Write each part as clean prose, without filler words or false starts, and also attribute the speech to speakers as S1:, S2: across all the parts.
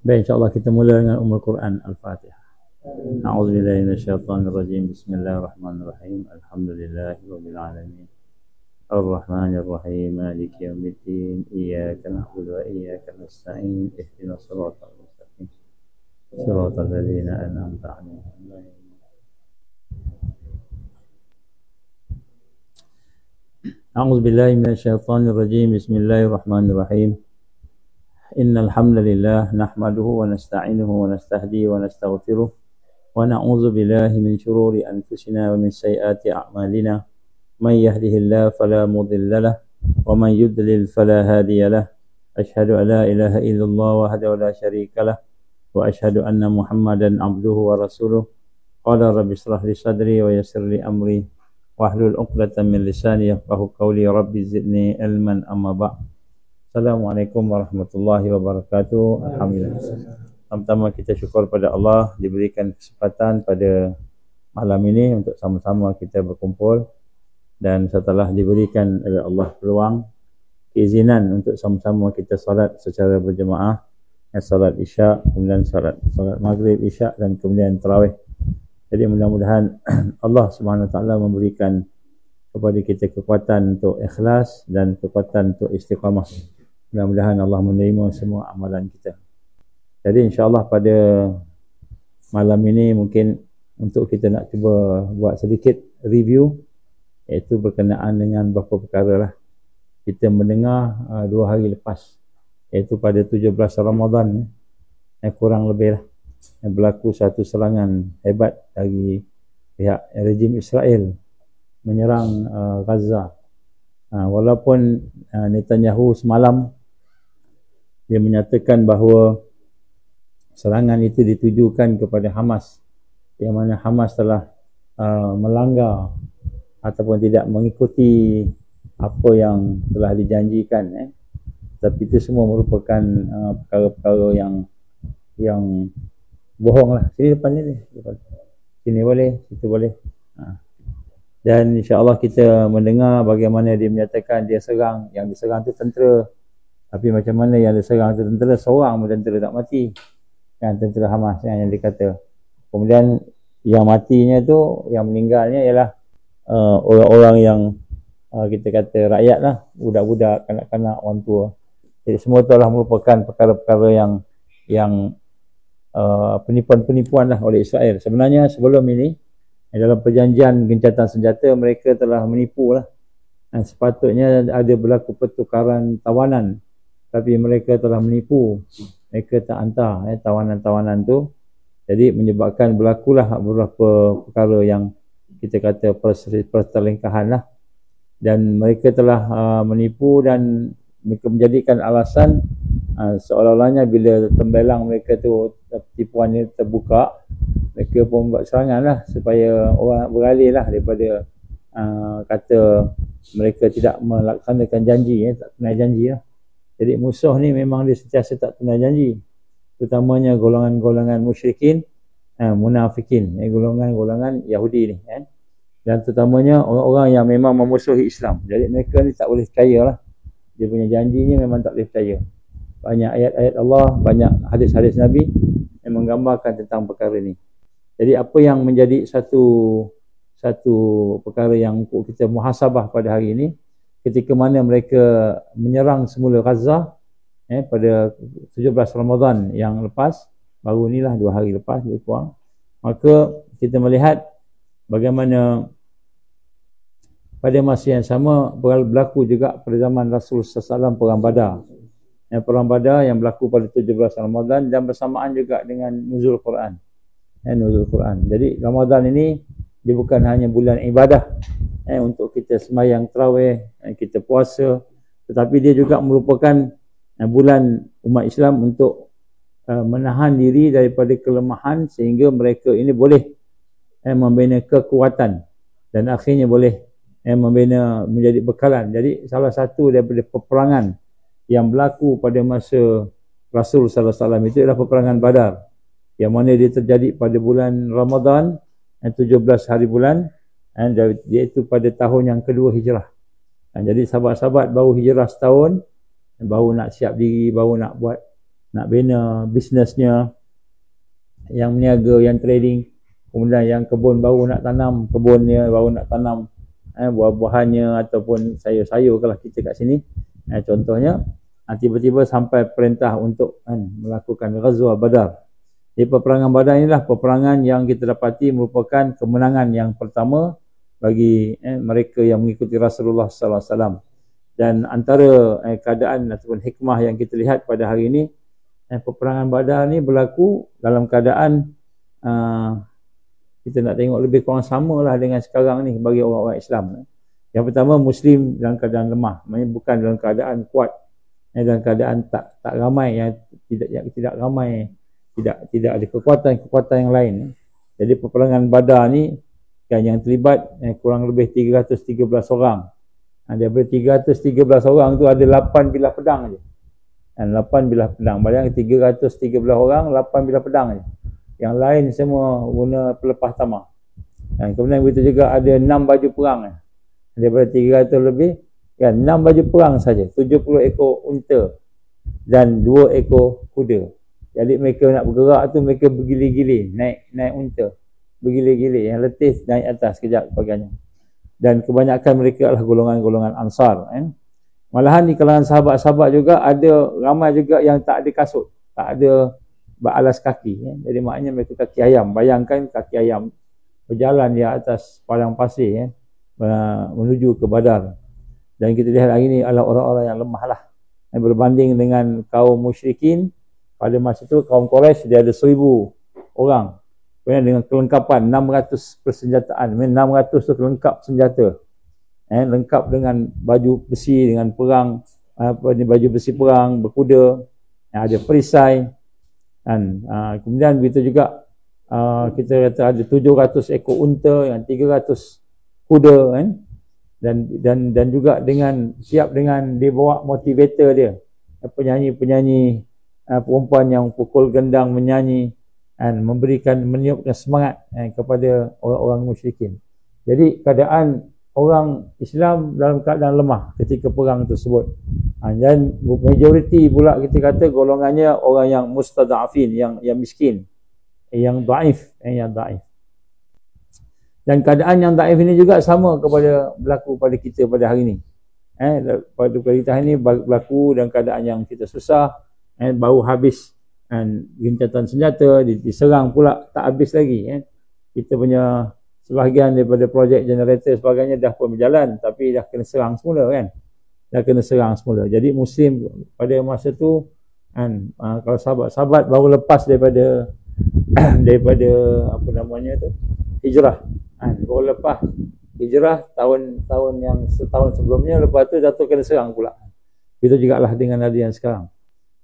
S1: Baik, insyaAllah kita mula dengan Ummul Quran Al-Fatihah. A'udzubillahi minasyaitonirrajim. Bismillahirrahmanirrahim. Alhamdulillahirabbil alamin. Ar-Rahmanir-Rahim. Maliki yaumiddin. Iyyaka na'budu wa iyyaka nasta'in. Ihdinas siratal mustaqim. Siratal ladzina an'amta 'alaihim. A'udzubillahi minasyaitonirrajim. Bismillahirrahmanirrahim. Innal hamdalillah nahmaduhu wa nasta'inuhu wa nastahdihi wa nastaghfiruh wa na'udzu billahi min shururi anfusina wa min sayyiati a'malina may yahdihillahu fala mudilla lahu wa man yudlil fala hadiya lahu asyhadu an la ilaha illallah wahdahu la syarika lahu wa asyhadu anna Muhammadan 'abduhu wa rasuluh. Qala rabbi shrah li sadri wa yassir li amri wahlul 'uqdatam min lisani yafqahu qawli. Rabbi zidni ilman amma ba'd. Assalamualaikum warahmatullahi wabarakatuh. Alhamdulillah. Pertama kita syukur pada Allah diberikan kesempatan pada malam ini untuk sama-sama kita berkumpul, dan setelah diberikan oleh Allah peluang, keizinan untuk sama-sama kita salat secara berjemaah, salat Isyak, kemudian salat Maghrib, Isyak dan kemudian tarawih. Jadi mudah-mudahan Allah Subhanahu Wa Taala memberikan kepada kita kekuatan untuk ikhlas dan kekuatan untuk istiqamah. Mudah-mudahan Allah menerima semua amalan kita. Jadi insyaAllah pada malam ini mungkin untuk kita nak cuba buat sedikit review, iaitu berkenaan dengan beberapa perkara lah. Kita mendengar 2 hari lepas, iaitu pada 17 Ramadan, kurang lebih lah, berlaku satu serangan hebat dari pihak rejim Israel menyerang Gaza. Walaupun Netanyahu semalam dia menyatakan bahawa serangan itu ditujukan kepada Hamas, yang mana Hamas telah melanggar ataupun tidak mengikuti apa yang telah dijanjikan. Tapi itu semua merupakan perkara-perkara yang bohong lah. Sini depan ni, sini boleh, situ boleh. Dan insya-Allah kita mendengar bagaimana dia menyatakan dia serang, yang diserang itu tentera. Tapi macam mana yang diserang itu tentera, seorang pun tentera tak mati. Kan, tentera Hamas yang dikata. Kemudian yang matinya tu, yang meninggalnya ialah orang-orang yang kita kata rakyat lah, budak-budak, kanak-kanak, orang tua. Jadi semua itu adalah merupakan perkara-perkara yang penipuan-penipuan lah oleh Israel. Sebenarnya sebelum ini, dalam perjanjian gencatan senjata, mereka telah menipu lah. Dan sepatutnya ada berlaku pertukaran tawanan, tapi mereka telah menipu. Mereka tak hantar tawanan-tawanan tu. Jadi menyebabkan berlakulah beberapa perkara yang kita kata perselingkahan lah. Dan mereka telah menipu, dan mereka menjadikan alasan seolah-olahnya bila tembelang mereka tu, tipuan ni terbuka, mereka pun buat serangan lah supaya orang beralih lah daripada kata mereka tidak melaksanakan janji, tak tunai janji lah. Jadi musuh ni memang dia sentiasa tak tunai janji, terutamanya golongan-golongan musyrikin, munafikin, golongan-golongan Yahudi ni, dan terutamanya orang-orang yang memang memusuhi Islam. Jadi mereka ni tak boleh percaya lah, dia punya janji ni memang tak boleh percaya. Banyak ayat-ayat Allah, banyak hadis-hadis Nabi yang menggambarkan tentang perkara ni. Jadi apa yang menjadi satu perkara yang kita muhasabah pada hari ini, ketika mana mereka menyerang semula Gaza pada 17 Ramadan yang lepas, baru inilah 2 hari lepas lebih kurang, maka kita melihat bagaimana pada masa yang sama berlaku juga pada zaman Rasul SAW Perang Badar. Perang Badar yang berlaku pada 17 Ramadan dan bersamaan juga dengan nuzul Quran. Nuzul Quran. Jadi Ramadan ini dia bukan hanya bulan ibadah untuk kita sembahyang tarawih, kita puasa, tetapi dia juga merupakan bulan umat Islam untuk menahan diri daripada kelemahan, sehingga mereka ini boleh membina kekuatan dan akhirnya boleh membina menjadi bekalan. Jadi salah satu daripada peperangan yang berlaku pada masa Rasul sallallahu alaihi wasallam itu adalah peperangan Badar, yang mana dia terjadi pada bulan Ramadan, 17 hari bulan, iaitu pada tahun yang kedua hijrah. Jadi sahabat-sahabat baru hijrah setahun, baru nak siap diri, baru nak buat nak bina bisnesnya, yang meniaga, yang trading, kemudian yang kebun baru nak tanam, kebunnya baru nak tanam buah-buahannya ataupun sayur-sayur kalau kita kat sini. Contohnya, tiba-tiba sampai perintah untuk melakukan Ghazwa Badar. Di peperangan Badar inilah peperangan yang kita dapati merupakan kemenangan yang pertama bagi mereka yang mengikuti Rasulullah sallallahu alaihi wasallam. Dan antara keadaan ataupun hikmah yang kita lihat pada hari ini, peperangan Badar ni berlaku dalam keadaan kita nak tengok lebih kurang sama lah dengan sekarang ni bagi orang-orang Islam. Yang pertama, Muslim dalam keadaan lemah, maksudnya bukan dalam keadaan kuat, dalam keadaan tak ramai, yang tidak ramai, tidak ada kekuatan yang lain. Jadi peperangan Badar ni kan yang terlibat kurang lebih 313 orang. Daripada 313 orang tu ada 8 bilah pedang je. 8 bilah pedang. Bayang 313 orang, 8 bilah pedang je. Yang lain semua guna pelepah tamah. Kemudian begitu juga ada 6 baju perang. Daripada 300 lebih, kan 6 baju perang saja, 70 ekor unta dan 2 ekor kuda. Jadi mereka nak bergerak tu, mereka bergilir-gilir naik unta, bergilir-gilir, yang letih naik atas kejap sebagainya. Dan kebanyakan mereka adalah golongan-golongan Ansar. Malahan di kalangan sahabat-sahabat juga ada ramai juga yang tak ada kasut, tak ada alas kaki. Jadi maknanya mereka kaki ayam. Bayangkan kaki ayam berjalan di atas padang pasir menuju ke Badar. Dan kita lihat hari ini adalah orang-orang yang lemah lah. Berbanding dengan kaum musyrikin pada masa itu, kaum Quraisy dia ada 1000 orang. Kemudian dengan kelengkapan 600 persenjataan. 600 tu lengkap senjata. Lengkap dengan baju besi, dengan perang, baju besi perang, berkuda, ada perisai. Dan kemudian begitu juga kita kata ada 700 ekor unta, yang 300 kuda, dan juga dengan siap dengan dia bawa motivator dia, penyanyi-penyanyi perempuan yang pukul gendang menyanyi dan meniupkan semangat kepada orang-orang musyrikin. Jadi keadaan orang Islam dalam keadaan lemah ketika perang tersebut. Dan majoriti pula kita kata golongannya orang yang mustada'afin, yang miskin, yang daif, Dan keadaan yang daif ini juga sama berlaku pada kita pada hari ini. Pada kita hari ini berlaku dalam keadaan yang kita susah, baru habis gencatan senjata, diserang pula tak habis lagi. Kita punya sebahagian daripada projek generator sebagainya dah pun berjalan, tapi dah kena serang semula kan. Dah kena serang semula. Jadi Muslim pada masa tu kalau sahabat-sahabat baru lepas daripada apa namanya tu, hijrah. Baru lepas hijrah tahun yang setahun sebelumnya, lepas tu jatuh kena serang pula. Itu jugalah dengan ada yang sekarang.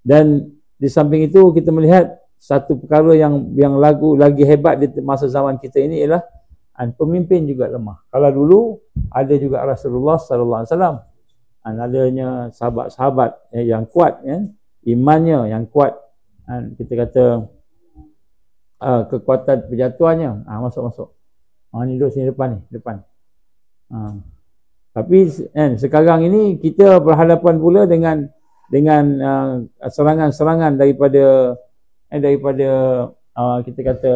S1: Dan di samping itu kita melihat satu perkara yang lagi hebat di masa zaman kita ini ialah pemimpin juga lemah. Kalau dulu ada juga Rasulullah sallallahu alaihi wasallam, adanya sahabat-sahabat yang kuat, imannya yang kuat, kita kata kekuatan perjatuhannya. Masuk. Ni duduk sini depan. Tapi sekarang ini kita berhadapan pula dengan serangan-serangan daripada kita kata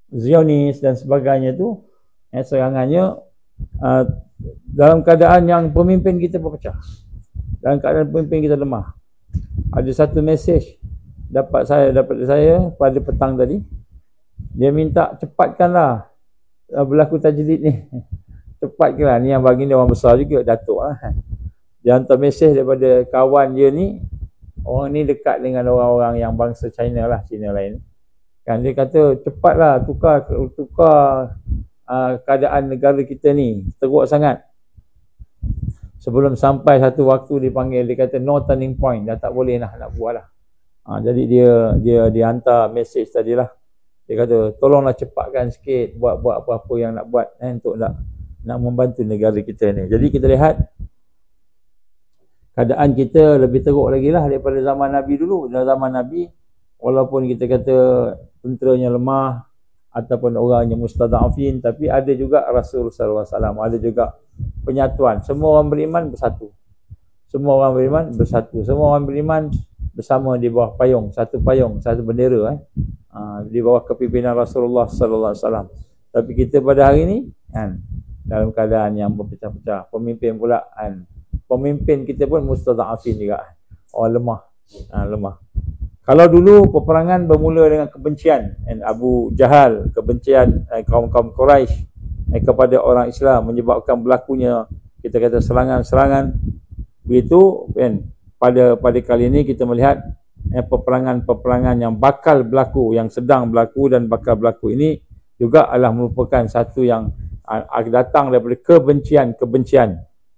S1: Zionis dan sebagainya tu. Serangannya dalam keadaan yang pemimpin kita berpecah, dalam keadaan pemimpin kita lemah. Ada satu mesej dapat saya pada petang tadi. Dia minta cepatkanlah berlaku tajdid ni. Cepatkanlah, ni yang baginda orang besar juga, Datuk lah. Dia hantar mesej daripada kawan dia ni. Orang ni dekat dengan orang-orang yang bangsa China lah, Cina lain. Kan dia kata cepatlah tukar keadaan negara kita ni, teruk sangat. Sebelum sampai satu waktu dipanggil, dia kata no turning point, dah tak boleh nak buat lah. Jadi dia hantar mesej tadilah. Dia kata tolonglah cepatkan sikit, buat apa-apa yang nak buat untuk nak membantu negara kita ni. Jadi kita lihat keadaan kita lebih teruk lagi lah daripada zaman Nabi dulu. Dalam zaman Nabi, walaupun kita kata tenteranya lemah ataupun orangnya mustada'afin, tapi ada juga Rasul sallallahu alaihi wasallam, ada juga penyatuan. Semua orang beriman bersatu. Semua orang beriman bersama di bawah payung, satu bendera di bawah kepimpinan Rasulullah sallallahu alaihi wasallam. Tapi kita pada hari ini kan dalam keadaan yang berpecah-pecah. Pemimpin pula kan, pemimpin kita pun mustadhafin juga. Lemah. Lemah. Kalau dulu peperangan bermula dengan kebencian Abu Jahal, kebencian kaum-kaum Quraisy kepada orang Islam menyebabkan berlakunya kita kata serangan-serangan begitu kan. Pada kali ini kita melihat peperangan-peperangan yang bakal berlaku, yang sedang berlaku dan bakal berlaku ini juga adalah merupakan satu yang datang daripada kebencian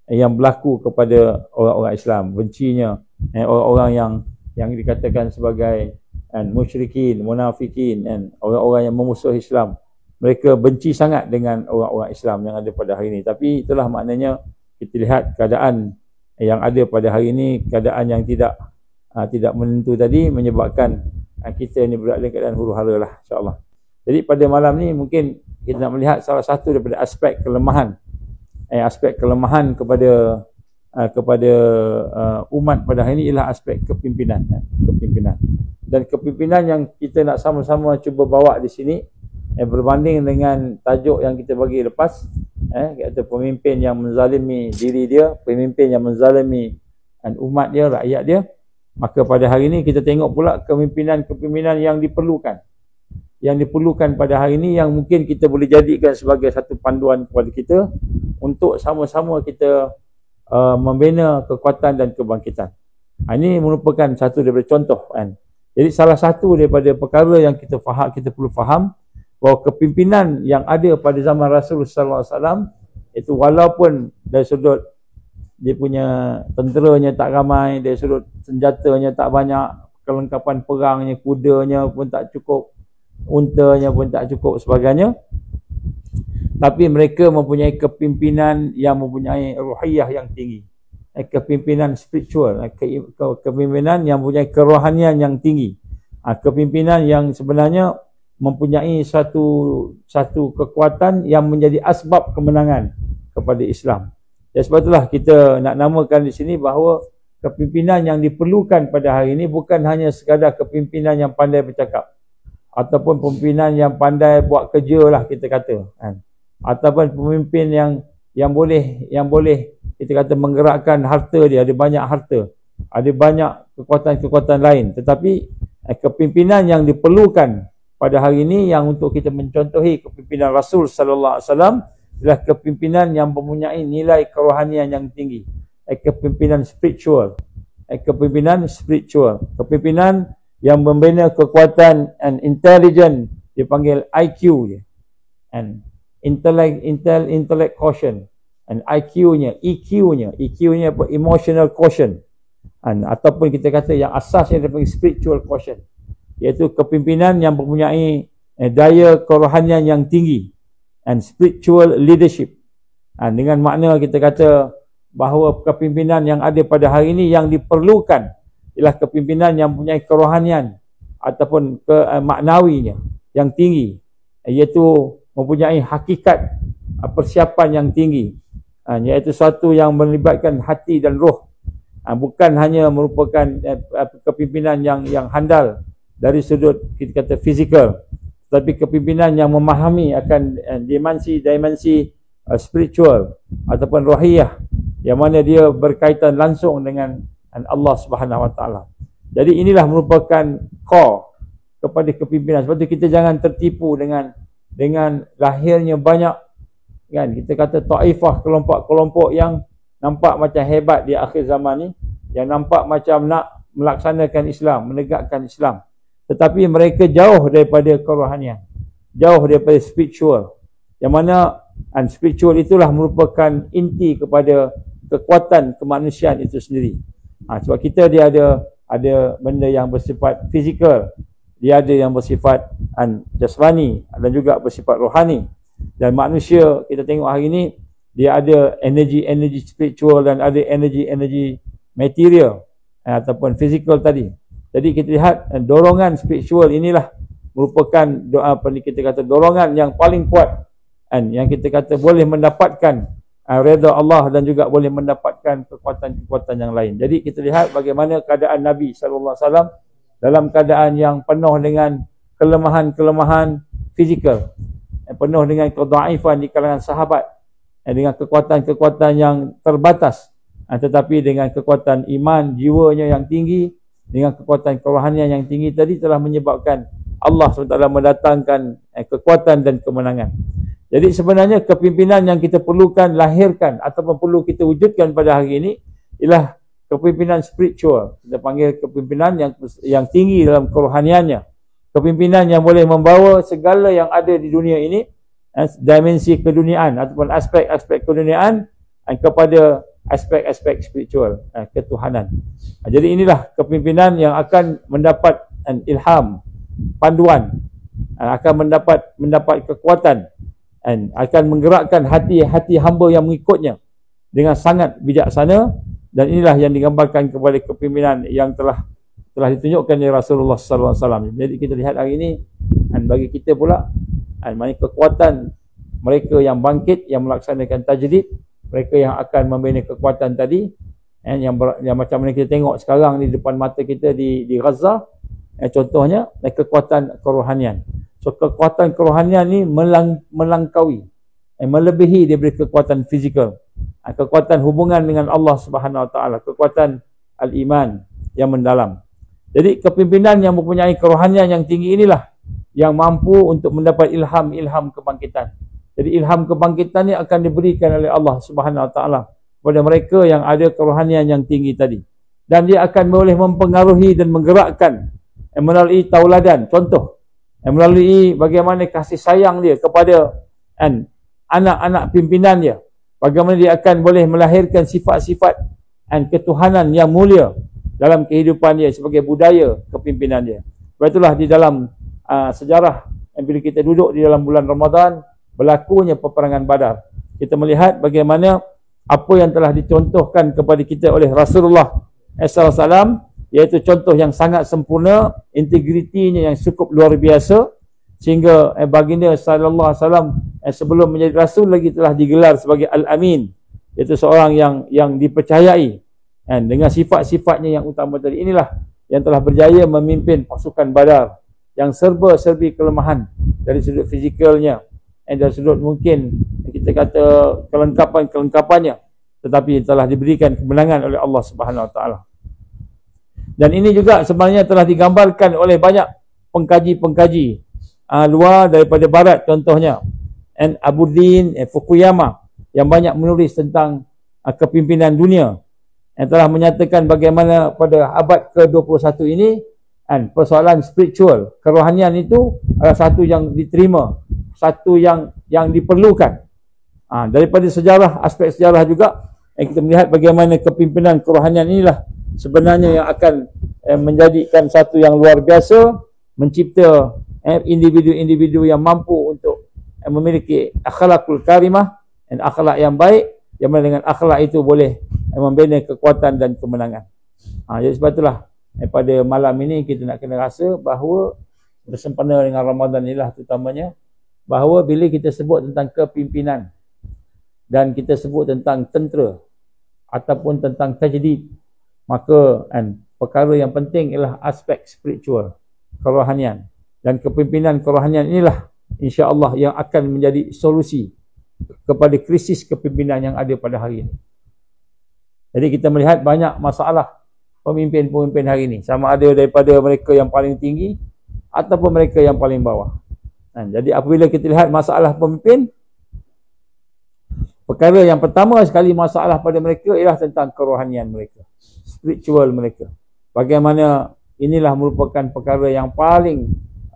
S1: yang berlaku kepada orang-orang Islam. Bencinya orang-orang yang dikatakan sebagai musyrikin, munafikin, orang-orang yang memusuh Islam. Mereka benci sangat dengan orang-orang Islam yang ada pada hari ini. Tapi itulah maknanya kita lihat keadaan yang ada pada hari ini, keadaan yang tidak menentu tadi menyebabkan kita ini berada dalam keadaan huru-hara lah, insya-Allah. Jadi pada malam ni mungkin kita nak melihat salah satu daripada aspek kelemahan kepada umat pada hari ini ialah aspek kepimpinan. Dan kepimpinan yang kita nak sama-sama cuba bawa di sini berbanding dengan tajuk yang kita bagi lepas, iaitu pemimpin yang menzalimi diri dia, pemimpin yang menzalimi umat dia, rakyat dia. Maka pada hari ini kita tengok pula kepimpinan yang diperlukan pada hari ini, yang mungkin kita boleh jadikan sebagai satu panduan kepada kita untuk sama-sama kita membina kekuatan dan kebangkitan. Ini merupakan satu daripada contoh kan. Jadi salah satu daripada perkara yang kita perlu faham bahawa kepimpinan yang ada pada zaman Rasulullah sallallahu alaihi wasallam itu, walaupun dari sudut dia punya tenteranya tak ramai, dari sudut senjatanya tak banyak, kelengkapan perangnya, kudanya pun tak cukup, untanya pun tak cukup sebagainya, tapi mereka mempunyai kepimpinan yang mempunyai ruhiyah yang tinggi, kepimpinan spiritual, kepimpinan yang mempunyai kerohanian yang tinggi, kepimpinan yang sebenarnya mempunyai satu kekuatan yang menjadi asbab kemenangan kepada Islam. Dan sebab itulah kita nak namakan di sini bahawa kepimpinan yang diperlukan pada hari ini bukan hanya sekadar kepimpinan yang pandai bercakap, ataupun pimpinan yang pandai buat kerja lah kita kata kan, ataupun pemimpin yang boleh kita kata menggerakkan harta dia, ada banyak harta, ada banyak kekuatan-kekuatan lain. Tetapi kepimpinan yang diperlukan pada hari ini yang untuk kita mencontohi kepimpinan Rasul sallallahu alaihi wasallam adalah kepimpinan yang mempunyai nilai kerohanian yang tinggi, kepimpinan spiritual, kepimpinan yang membina kekuatan and intelligence, dipanggil IQ dia, and intellect quotient, and IQ-nya, EQ-nya apa, emotional quotient, ataupun kita kata yang asasnya dipanggil spiritual quotient, iaitu kepimpinan yang mempunyai daya kerohanian yang tinggi, and spiritual leadership. Dengan makna kita kata bahawa kepimpinan yang ada pada hari ini yang diperlukan ialah kepimpinan yang mempunyai kerohanian ataupun maknawinya yang tinggi, iaitu mempunyai hakikat persiapan yang tinggi, iaitu suatu yang melibatkan hati dan roh, bukan hanya merupakan kepimpinan yang handal dari sudut kita kata fizikal, tapi kepimpinan yang memahami akan dimensi spiritual ataupun rohiyah, yang mana dia berkaitan langsung dengan Allah Subhanahu Wa Taala. Jadi inilah merupakan core kepada kepimpinan. Sebab itu kita jangan tertipu dengan lahirnya banyak kan, kita kata taifah, kelompok-kelompok yang nampak macam hebat di akhir zaman ni, yang nampak macam nak melaksanakan Islam, menegakkan Islam, tetapi mereka jauh daripada kerohanian, jauh daripada spiritual, yang mana spiritual itulah merupakan inti kepada kekuatan kemanusiaan itu sendiri. Sebab dia ada benda yang bersifat fizikal, dia ada yang bersifat jasmani dan juga bersifat rohani. Dan manusia kita tengok hari ini, dia ada energi spiritual dan ada energi material ataupun fizikal tadi. Jadi kita lihat dorongan spiritual inilah merupakan dorongan yang paling kuat, yang kita kata boleh mendapatkan redha Allah dan juga boleh mendapatkan kekuatan-kekuatan yang lain. Jadi kita lihat bagaimana keadaan Nabi SAW dalam keadaan yang penuh dengan kelemahan-kelemahan fizikal, penuh dengan kedaifan di kalangan sahabat, dengan kekuatan-kekuatan yang terbatas, tetapi dengan kekuatan iman jiwanya yang tinggi, dengan kekuatan kerohanian yang tinggi tadi telah menyebabkan Allah SWT mendatangkan kekuatan dan kemenangan. Jadi sebenarnya kepimpinan yang kita perlukan lahirkan ataupun perlu kita wujudkan pada hari ini ialah kepimpinan spiritual. Kita panggil kepimpinan yang tinggi dalam kerohaniannya. Kepimpinan yang boleh membawa segala yang ada di dunia ini, dimensi keduniaan ataupun aspek-aspek keduniaan kepada aspek-aspek spiritual, ketuhanan. Jadi inilah kepimpinan yang akan mendapat ilham, panduan, akan mendapat kekuatan, dan akan menggerakkan hati-hati hamba yang mengikutnya dengan sangat bijaksana. Dan inilah yang digambarkan kepada kepimpinan yang telah ditunjukkan oleh Rasulullah SAW. Jadi kita lihat hari ini, dan bagi kita pula, mana kekuatan mereka yang bangkit, yang melaksanakan tajdid, mereka yang akan membina kekuatan tadi, yang macam mana kita tengok sekarang di depan mata kita di Gaza, contohnya kekuatan kerohanian. So kekuatan kerohanian ni melangkaui, melebihi daripada kekuatan fizikal, kekuatan hubungan dengan Allah Subhanahu Wa Taala, kekuatan al-iman yang mendalam. Jadi kepimpinan yang mempunyai kerohanian yang tinggi inilah yang mampu untuk mendapat ilham kebangkitan. Jadi ilham kebangkitan ni akan diberikan oleh Allah Subhanahu Wa Taala kepada mereka yang ada kerohanian yang tinggi tadi, dan dia akan boleh mempengaruhi dan menggerakkan melalui tauladan, contoh, melalui bagaimana kasih sayang dia kepada anak-anak pimpinan dia, bagaimana dia akan boleh melahirkan sifat-sifat ketuhanan yang mulia dalam kehidupan dia sebagai budaya kepimpinan dia. Sebab itulah di dalam sejarah, bila kita duduk di dalam bulan Ramadan, berlakunya peperangan Badar, kita melihat bagaimana apa yang telah dicontohkan kepada kita oleh Rasulullah SAW, iaitu contoh yang sangat sempurna, integritinya yang cukup luar biasa, sehingga baginda sallallahu alaihi wasallam sebelum menjadi rasul lagi telah digelar sebagai Al-Amin, iaitu seorang yang dipercayai, dengan sifat-sifatnya yang utama tadi. Inilah yang telah berjaya memimpin pasukan Badar yang serba-serbi kelemahan dari sudut fizikalnya, dari sudut mungkin kita kata kelengkapannya, tetapi telah diberikan kemenangan oleh Allah Subhanahu Wa Taala. Dan ini juga sebenarnya telah digambarkan oleh banyak pengkaji-pengkaji luar daripada barat, contohnya Abuddin Fukuyama yang banyak menulis tentang kepimpinan dunia, yang telah menyatakan bagaimana pada abad ke-21 ini persoalan spiritual, kerohanian itu adalah satu yang diterima, satu yang diperlukan. Daripada sejarah, aspek sejarah juga kita melihat bagaimana kepimpinan kerohanian inilah sebenarnya yang akan menjadikan satu yang luar biasa, mencipta individu-individu yang mampu untuk memiliki akhlakul karimah dan akhlak yang baik, yang mana dengan akhlak itu boleh membina kekuatan dan kemenangan. Jadi sebab itulah pada malam ini kita nak kena rasa bahawa bersempena dengan Ramadan inilah terutamanya, bahawa bila kita sebut tentang kepimpinan dan kita sebut tentang tentera ataupun tentang tajdid, maka perkara yang penting ialah aspek spiritual, kerohanian. Dan kepimpinan kerohanian inilah insya-Allah yang akan menjadi solusi kepada krisis kepimpinan yang ada pada hari ini. Jadi kita melihat banyak masalah pemimpin-pemimpin hari ini, sama ada daripada mereka yang paling tinggi ataupun mereka yang paling bawah. Jadi apabila kita lihat masalah pemimpin, perkara yang pertama sekali masalah pada mereka ialah tentang kerohanian mereka, spiritual mereka. Bagaimana inilah merupakan perkara yang paling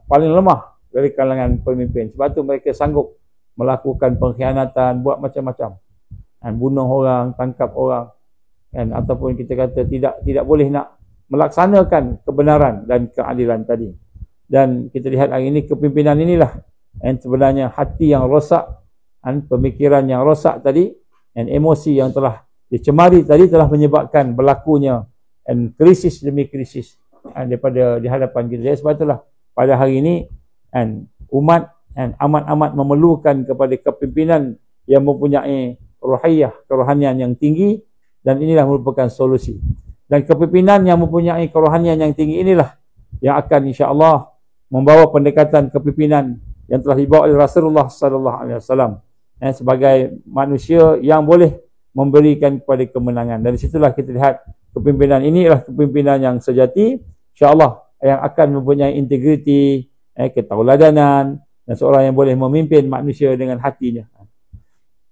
S1: lemah dari kalangan pemimpin. Sebab tu mereka sanggup melakukan pengkhianatan, buat macam-macam, bunuh orang, tangkap orang, ataupun kita kata tidak boleh nak melaksanakan kebenaran dan keadilan tadi. Dan kita lihat hari ini kepimpinan inilah yang sebenarnya hati yang rosak, pemikiran yang rosak tadi, dan emosi yang telah dicemari tadi telah menyebabkan berlakunya krisis demi krisis daripada di hadapan kita. Sebab itulah pada hari ini umat amat-amat memerlukan kepada kepimpinan yang mempunyai ruhiyah, kerohanian yang tinggi, dan inilah merupakan solusi. Dan kepimpinan yang mempunyai kerohanian yang tinggi inilah yang akan insya-Allah membawa pendekatan kepimpinan yang telah dibawa oleh Rasulullah sallallahu alaihi wasallam sebagai manusia yang boleh memberikan kepada kemenangan. Dari situlah kita lihat kepimpinan ini adalah kepimpinan yang sejati, insya-Allah, yang akan mempunyai integriti, ketauladanan, dan seorang yang boleh memimpin manusia dengan hatinya.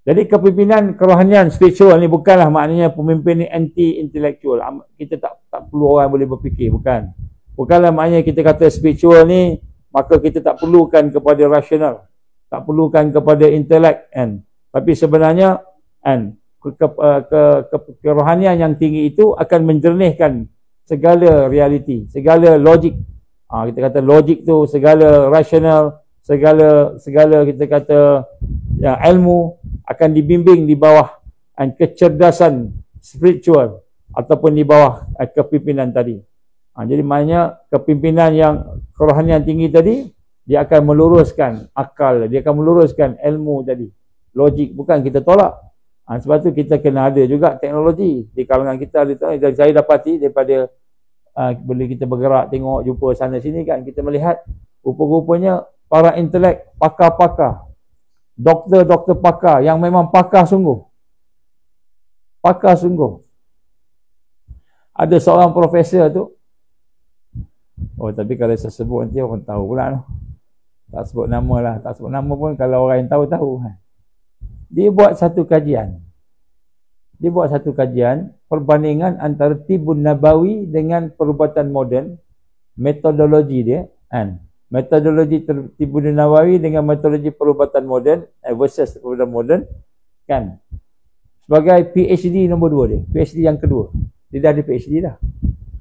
S1: Jadi kepimpinan kerohanian spiritual ni bukanlah maknanya pemimpin ni anti-intelektual. Kita tak perlu orang boleh berfikir, bukan. Bukanlah maknanya kita kata spiritual ni maka kita tak perlukan kepada rasional, tak perlukan kepada intelek kan. Tapi sebenarnya kan kerohanian yang tinggi itu akan menjernihkan segala realiti, segala logik. Kita kata logik tu segala rasional, segala kita kata ya, ilmu akan dibimbing di bawah kecerdasan spiritual ataupun di bawah kepimpinan tadi. Jadi maknanya kepimpinan yang kerohanian tinggi tadi, dia akan meluruskan akal, dia akan meluruskan ilmu tadi, logik, bukan kita tolak. Sebab tu kita kena ada juga teknologi di kalangan kita. Dan saya dapati daripada bila kita bergerak, tengok, jumpa sana sini kan, kita melihat rupa-rupanya para intelek, pakar-pakar, doktor-doktor pakar yang memang pakar sungguh. Pakar sungguh. Ada seorang profesor tu, tapi kalau saya sebut nanti orang tahu pula tu. Tak sebut nama lah. Tak sebut nama pun kalau orang yang tahu. Dia buat satu kajian. Perbandingan antara Tibun Nabawi dengan perubatan moden. Metodologi dia kan. Metodologi Tibun Nabawi dengan metodologi perubatan moden versus perubatan moden kan. Sebagai PhD nombor 2 dia. PhD yang kedua. Dia dah ada PhD dah.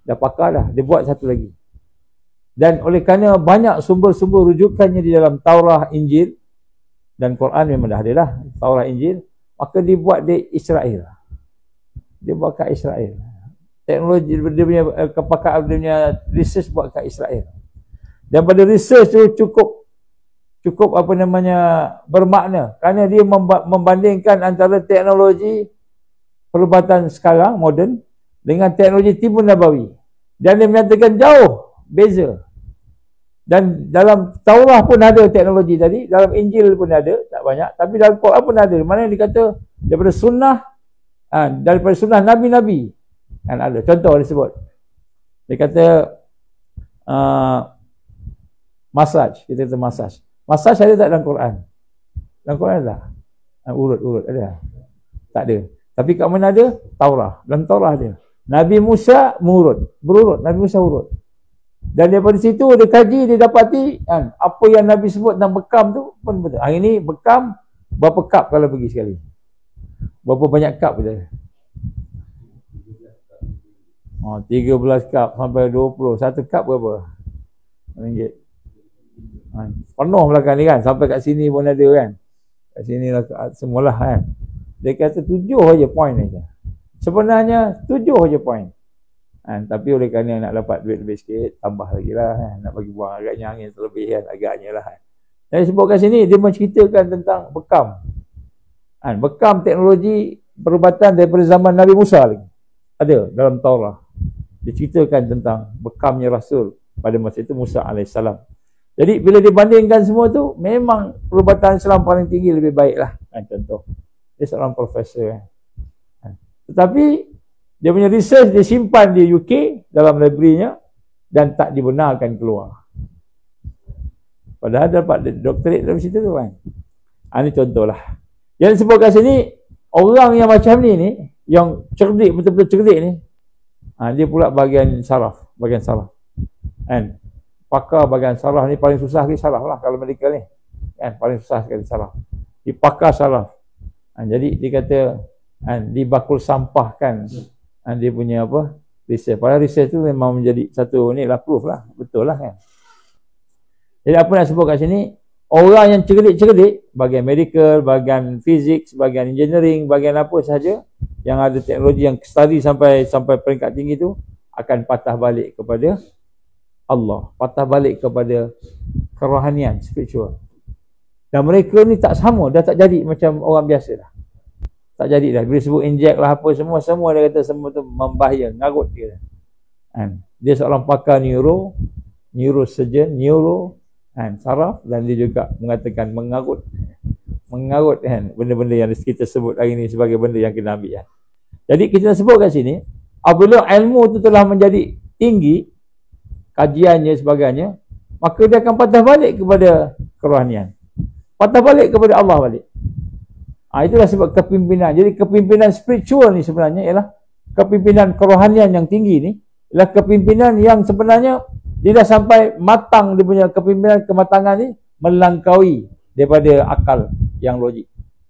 S1: Dah pakar dah. Dia buat satu lagi. Dan oleh kerana banyak sumber-sumber rujukannya di dalam Taurah, Injil dan Quran memang dah ada lah. Taurah, Injil. Maka dia buat di Israel. Dia buat kat Israel. Teknologi dia punya kepakaan, dia punya research buat kat Israel. Dan pada research tu cukup apa namanya bermakna, kerana dia membandingkan antara teknologi perubatan sekarang moden dengan teknologi Tibun Nabawi, dan dia menyatakan jauh beza. Dan dalam Taurah pun ada teknologi tadi, dalam Injil pun ada, tak banyak, tapi dalam Quran pun ada. Mana dia kata daripada sunnah Nabi-Nabi kan ada. Contoh dia sebut, dia kata masaj, kita kata masaj ada tak dalam Quran? Dalam Quran ada tak? Urut ada? Tak ada. Tapi kat mana ada? Taurah. Dalam Taurah ada. Nabi Musa berurut. Nabi Musa urut. Dan daripada situ dia kaji, dia dapati kan, apa yang Nabi sebut tentang bekam tu pun betul. Hari ni bekam berapa kap kalau pergi sekali? Berapa banyak kap kita? 13 kap sampai 20. Satu kap berapa? RM1. Penuh belakang ni kan, sampai kat sini pun ada kan. Kat sini lah semualah kan. Dia kata 7 aja point ni. Sebenarnya 7 aja point. Tapi oleh kerana nak dapat duit lebih sikit, tambah lagi lah kan. Nak bagi buang agaknya angin terlebih kan, agaknya lah kan. Dan sebut kat sini dia menceritakan tentang bekam. Bekam teknologi perubatan daripada zaman Nabi Musa lagi. Ada dalam Taurah. Dia ceritakan tentang bekamnya Rasul pada masa itu Musa AS. Jadi bila dibandingkan semua tu, memang perubatan Islam paling tinggi lebih baik lah. Contoh, dia seorang profesor. Tetapi dia punya research dia simpan di UK dalam library-nya dan tak dibenarkan keluar. Padahal dapat doktorat dalam situ tu kan. Ini contohlah. Yang disebut kat sini, orang yang macam ni yang cerdik, betul-betul cerdik ni, dia pula bahagian saraf. Kan? Pakar bahagian saraf ni paling susah sekali saraf lah kalau medical ni. Kan? Paling susah sekali saraf. Dia pakar saraf. Jadi dia kata dibakul sampahkan dia punya apa? Research. Padahal research tu memang menjadi satu ni lah proof lah. Betul lah kan. Jadi apa nak sebut kat sini? Orang yang cerdik-cerdik, bahagian medical, bahagian fizik, bahagian engineering, bahagian apa sahaja yang ada teknologi yang study sampai peringkat tinggi tu, akan patah balik kepada Allah, patah balik kepada kerohanian spiritual. Dan mereka ni tak sama, dah tak jadi macam orang biasa dah. Tak jadi dah. Bila sebut inject lah apa semua dia kata semua tu membahaya, ngarut dia. Kan? Dia seorang pakar neurosurgeon, saraf, dan dia juga mengatakan mengarut kan, benda-benda yang kita sebut hari ni sebagai benda yang kena ambil kan. Jadi kita sebut kat sini, apabila ilmu tu telah menjadi tinggi, kajiannya sebagainya, maka dia akan patah balik kepada kerohanian. Patah balik kepada Allah balik. Itulah sebab kepimpinan. Jadi kepimpinan spiritual ni sebenarnya ialah kepimpinan kerohanian yang tinggi ni, ialah kepimpinan yang sebenarnya dia dah sampai matang, dia punya kepimpinan kematangan ni melangkaui daripada akal yang logik.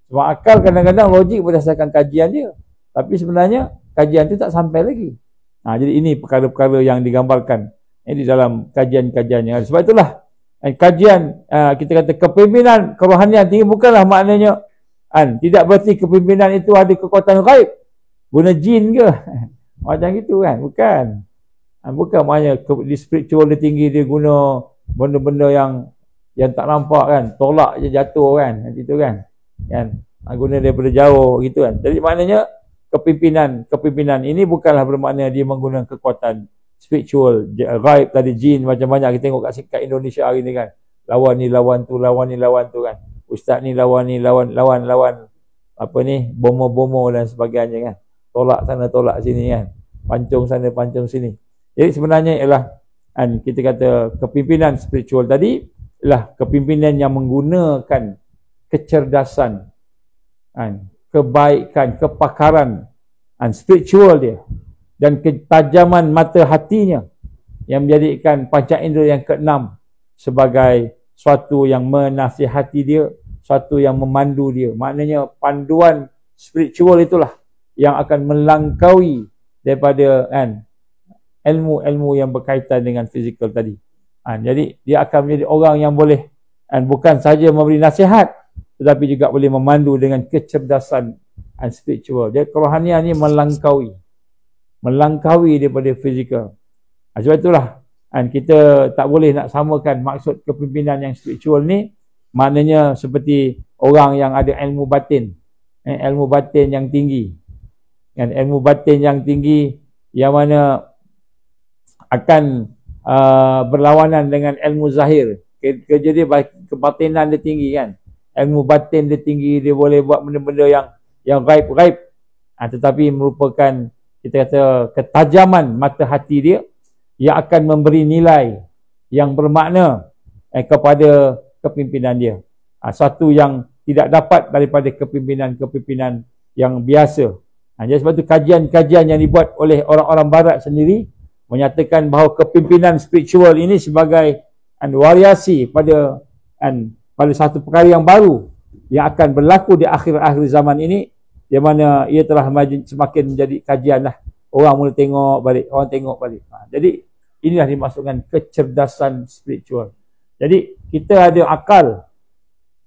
S1: Sebab akal kadang-kadang logik berdasarkan kajian dia, tapi sebenarnya kajian tu tak sampai lagi. Jadi ini perkara-perkara yang digambarkan di dalam kajian-kajiannya. Sebab itulah kajian kita kata kepimpinan kerohanian tinggi bukanlah maknanya tidak berarti kepimpinan itu ada kekuatan gaib, guna jin ke macam gitu kan, bukan maknanya di spiritual dia tinggi, dia guna benda-benda yang tak nampak kan, tolak je jatuh kan, gitu kan, guna daripada jauh gitu kan. Jadi maknanya kepimpinan ini bukanlah bermakna dia menggunakan kekuatan spiritual, gaib tadi, jin macam banyak kita tengok kat Indonesia hari ni kan, lawan ni lawan tu kan, ustaz ni lawan apa ni, bomo dan sebagainya kan, tolak sana tolak sini kan, pancung sana pancung sini. Jadi sebenarnya ialah kita kata kepimpinan spiritual tadi ialah kepimpinan yang menggunakan kecerdasan, kebaikan, kepakaran spiritual dia dan ketajaman mata hatinya yang menjadikan panca indera yang keenam sebagai suatu yang menasihati dia, suatu yang memandu dia. Maknanya panduan spiritual itulah yang akan melangkaui daripada ilmu-ilmu yang berkaitan dengan fizikal tadi. Jadi dia akan menjadi orang yang boleh bukan saja memberi nasihat, tetapi juga boleh memandu dengan kecerdasan spiritual. Jadi kerohanian ini melangkaui daripada fizikal. Sebab itulah kita tak boleh nak samakan maksud kepimpinan yang spiritual ni maknanya seperti orang yang ada ilmu batin, ilmu batin yang tinggi, ilmu batin yang tinggi yang mana akan berlawanan dengan ilmu zahir. Kerja dia kebatinan dia tinggi kan, ilmu batin dia tinggi, dia boleh buat benda-benda yang gaib-gaib, tetapi merupakan kita kata ketajaman mata hati dia yang akan memberi nilai yang bermakna kepada kepimpinan dia, satu yang tidak dapat daripada kepimpinan yang biasa. Jadi sebab itu kajian-kajian yang dibuat oleh orang-orang barat sendiri menyatakan bahawa kepimpinan spiritual ini sebagai variasi pada satu perkara yang baru yang akan berlaku di akhir-akhir zaman ini, di mana ia telah semakin menjadi kajian lah. Orang mula tengok balik. Jadi inilah dimaksudkan kecerdasan spiritual. Jadi kita ada akal,